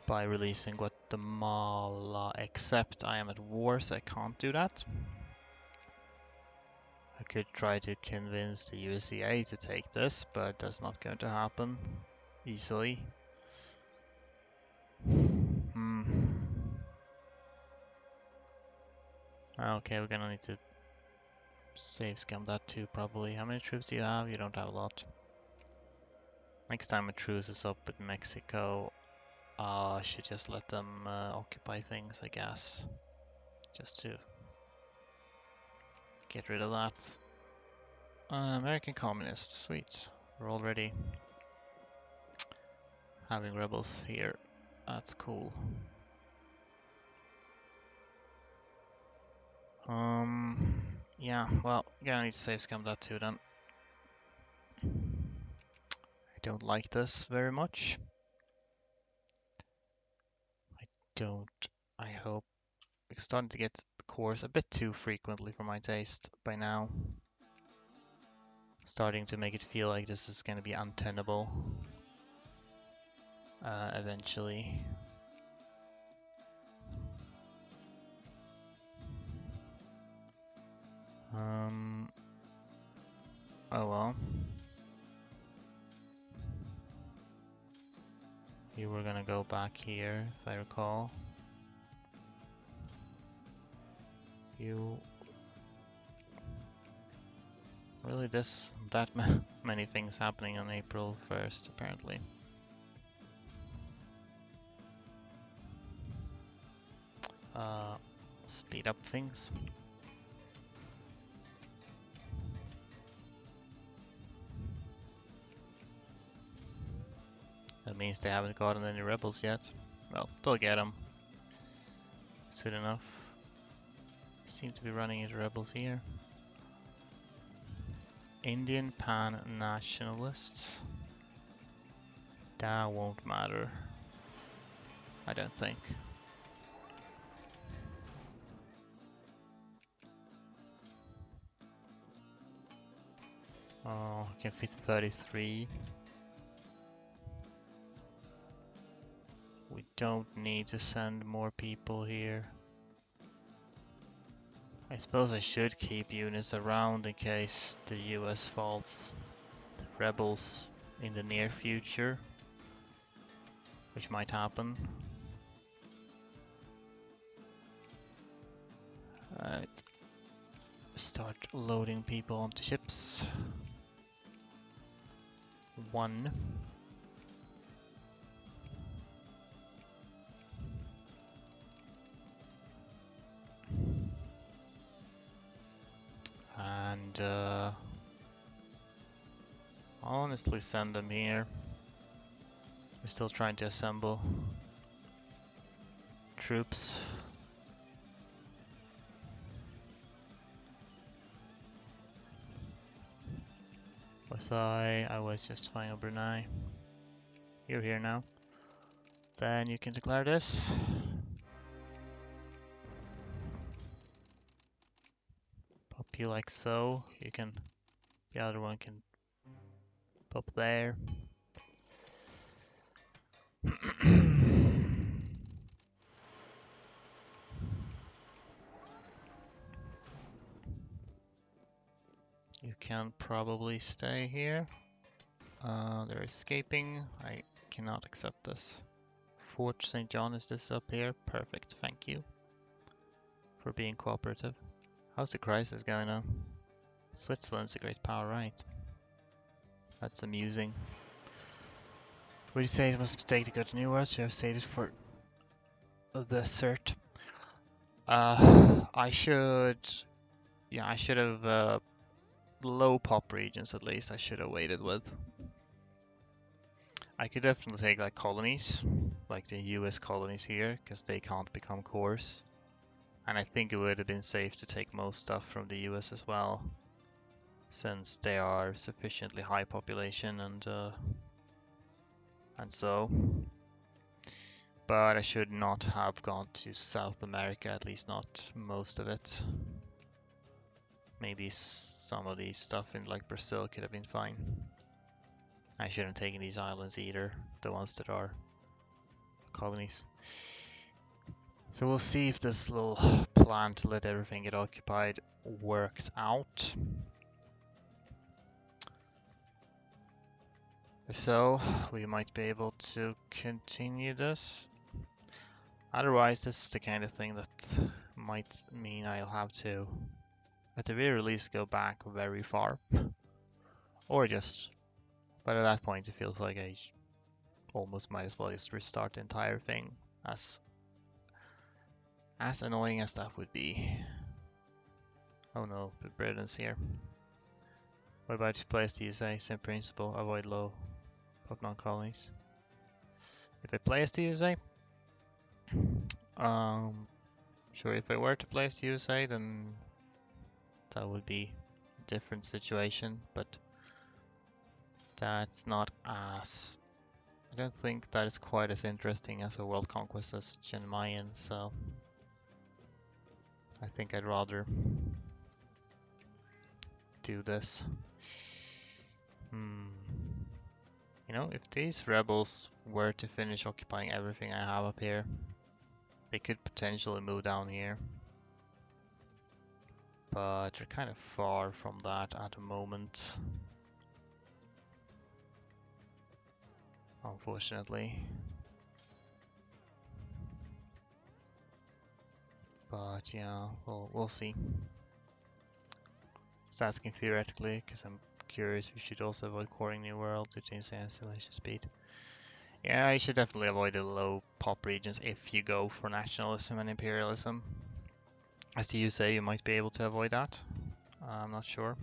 By releasing Guatemala, except I am at war, so I can't do that. I could try to convince the USEA to take this, but that's not going to happen easily. Okay, we're gonna need to save scum that too, probably. How many troops do you have? You don't have a lot. Next time a truce is up with Mexico, I should just let them occupy things, I guess. Just to get rid of that. American communists, sweet. We're already having rebels here. That's cool. Yeah, well, gonna need to save scum that too then. I don't like this very much. I don't. I hope. It's starting to get cores a bit too frequently for my taste by now. Starting to make it feel like this is gonna be untenable eventually. Oh well. You were gonna go back here, if I recall. You really that many things happening on April 1st, apparently. Speed up things. That means they haven't gotten any rebels yet. Well, they'll get them soon enough. Seem to be running into rebels here. Indian pan-nationalists. That won't matter. I don't think. Oh, I can fit 33. We don't need to send more people here. I suppose I should keep units around in case the US falls the rebels in the near future, which might happen. Right. Start loading people onto ships. 1. And I'll honestly send them here. We're still trying to assemble troops. Was I? I was just fine over Brunei. You're here now. Then you can declare this. Pop you like so. You can. The other one can pop there. You can probably stay here. They're escaping. I cannot accept this. Fort St. John, is this up here? Perfect, thank you for being cooperative. How's the crisis going on? Switzerland's a great power, right? That's amusing. Would you say it was a mistake to go to New World? Should I have saved it for the cert? I should... Yeah, I should have... low pop regions at least I should have waited with. I could definitely take like colonies, like the US colonies here, because they can't become cores. And I think it would have been safe to take most stuff from the US as well, since they are sufficiently high population and so. But I should not have gone to South America, at least not most of it. Maybe some of these stuff in like Brazil could have been fine. I shouldn't have taken these islands either, the ones that are colonies. So we'll see if this little plan to let everything get occupied works out. If so, we might be able to continue this. Otherwise, this is the kind of thing that might mean I'll have to, at the very least, go back very far. Or just, but at that point it feels like I almost might as well just restart the entire thing, as annoying as that would be. Oh no, but Britain's here. What about you place the USA? Same principle, avoid low pop non-colonies. If I place the USA, sure, if I were to place the USA, then that would be a different situation, but that's not as... I don't think that is quite as interesting as a world conquest as Mayen, so I think I'd rather do this. You know, if these rebels were to finish occupying everything I have up here, they could potentially move down here. But they're kind of far from that at the moment, unfortunately. But yeah, we'll see. Just asking theoretically, because I'm curious. We should also avoid coring New World to change the installation speed. Yeah, you should definitely avoid the low pop regions if you go for nationalism and imperialism. As you say, you might be able to avoid that. I'm not sure.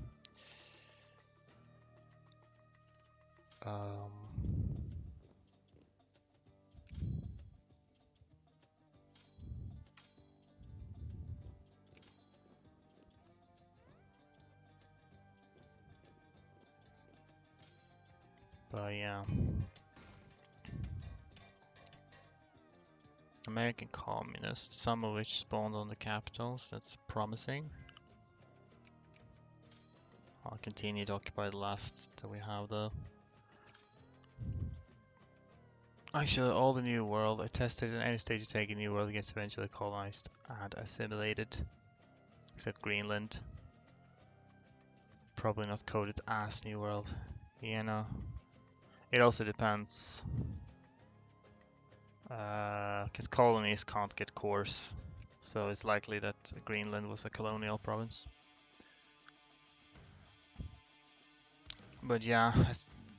But yeah. American communists, some of which spawned on the capitals. That's promising. I'll continue to occupy the last that we have though. Actually, all the New World I tested in any stage you take in New World gets eventually colonized and assimilated. Except Greenland. Probably not coded as New World. You know. It also depends. Because colonies can't get cores. So it's likely that Greenland was a colonial province. But yeah,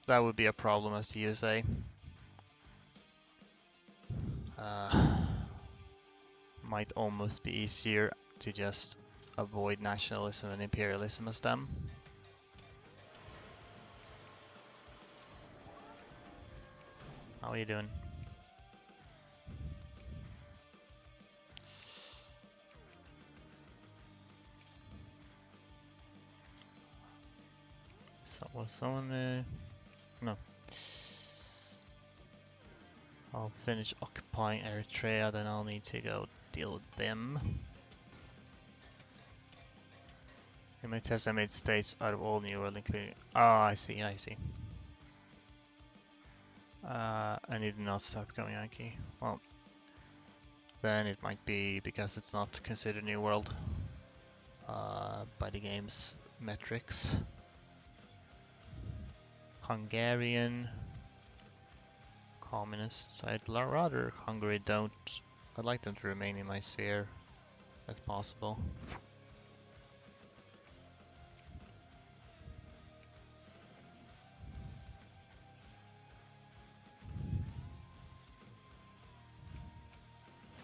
that would be a problem as the USA. Might almost be easier to just avoid nationalism and imperialism as them. How are you doing? So was someone no. I'll finish occupying Eritrea, then I'll need to go deal with them. In my test I made states out of all New World including... Ah, I see. I need to not stop going Yankee. Well, then it might be because it's not considered New World by the game's metrics. Hungarian communists. I'd rather Hungary don't. I'd like them to remain in my sphere if possible.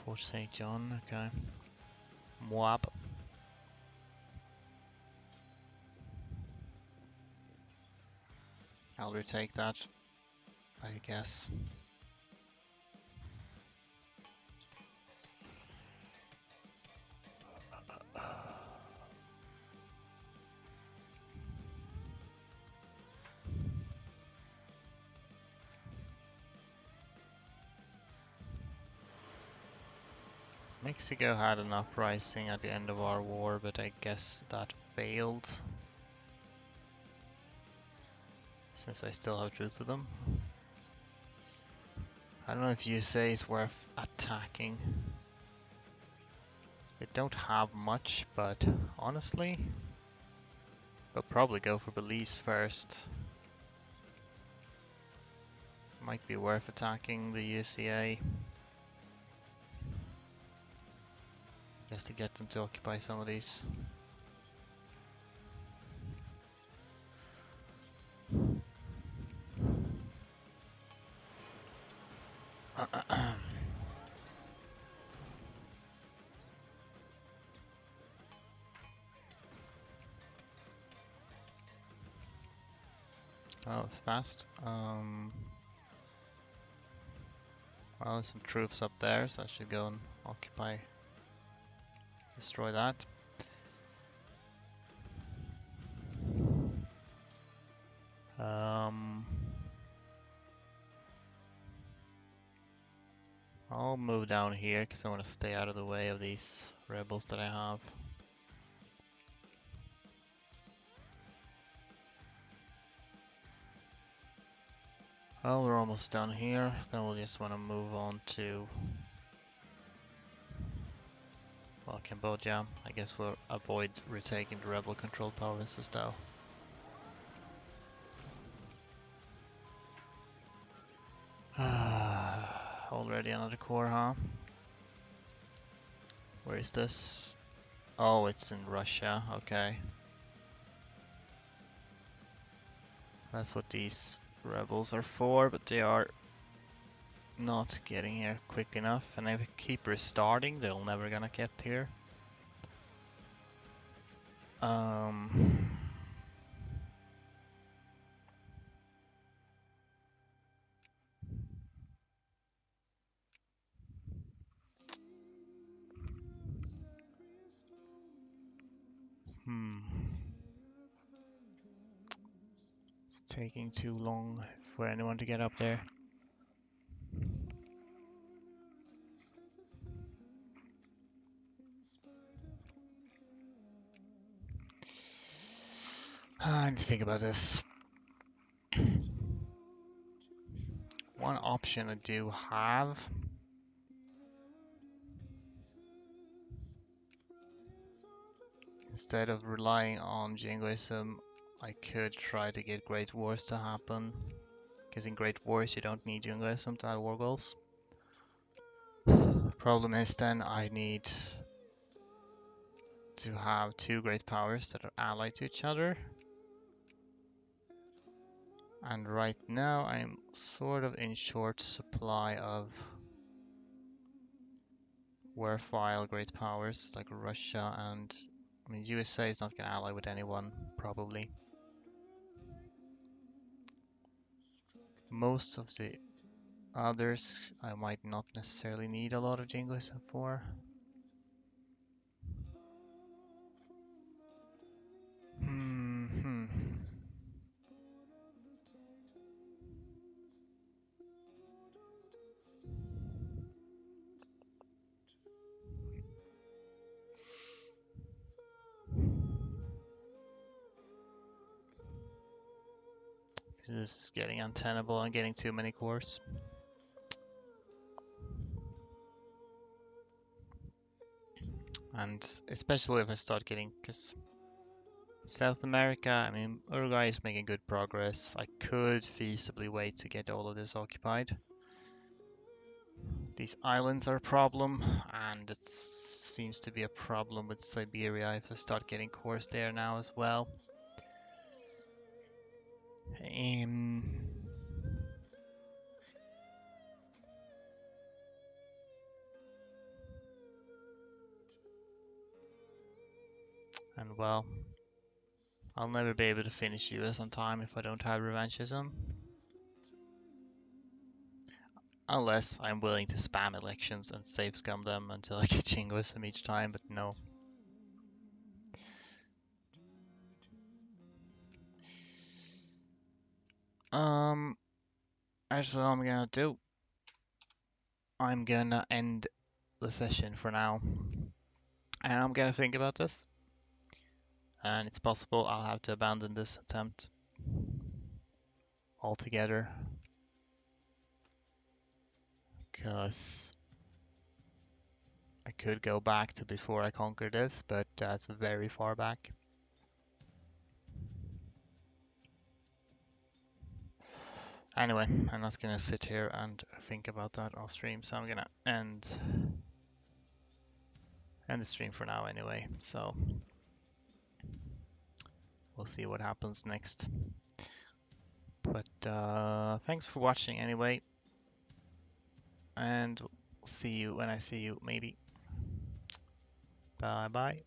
Fort St. John, okay. Moab. I'll retake that, I guess. Mexico had an uprising at the end of our war, but I guess that failed. Since I still have truce with them. I don't know if USA is worth attacking. They don't have much, but honestly, they'll probably go for Belize first. Might be worth attacking the UCA. Just to get them to occupy some of these. Oh, it's fast. Well, there's some troops up there, so I should go and occupy, destroy that. Um, I'll move down here because I want to stay out of the way of these rebels that I have. Well, we're almost done here. Then we'll just want to move on to, well, Cambodia. I guess we'll avoid retaking the rebel-controlled provinces though. Already another core, huh? Where is this? Oh, it's in Russia. Okay. That's what these rebels are for, but they are not getting here quick enough. And if I keep restarting, they're never gonna get here. Um... Hmm. It's taking too long for anyone to get up there. I need to think about this. One option I do have, instead of relying on jingoism, I could try to get Great Wars to happen. Because in Great Wars you don't need jingoism to add war goals. Problem is then I need to have two great powers that are allied to each other. And right now I'm sort of in short supply of worthwhile great powers like Russia and I mean USA is not gonna ally with anyone probably. Most of the others I might not necessarily need a lot of jingoism for. Hmm. This is getting untenable. I'm getting too many cores. And especially if I start getting, because South America, I mean, Uruguay is making good progress. I could feasibly wait to get all of this occupied. These islands are a problem, and it seems to be a problem with Siberia if I start getting cores there now as well. And well, I'll never be able to finish US on time if I don't have revanchism. Unless I'm willing to spam elections and save scum them until I get jingoism each time, but no. That's what I'm gonna do. I'm gonna end the session for now. And I'm gonna think about this. And it's possible I'll have to abandon this attempt altogether. Because I could go back to before I conquered this, but that's very far back. Anyway, I'm not gonna sit here and think about that off stream, so I'm gonna end the stream for now anyway. So we'll see what happens next. But thanks for watching anyway, and see you when I see you maybe. Bye bye.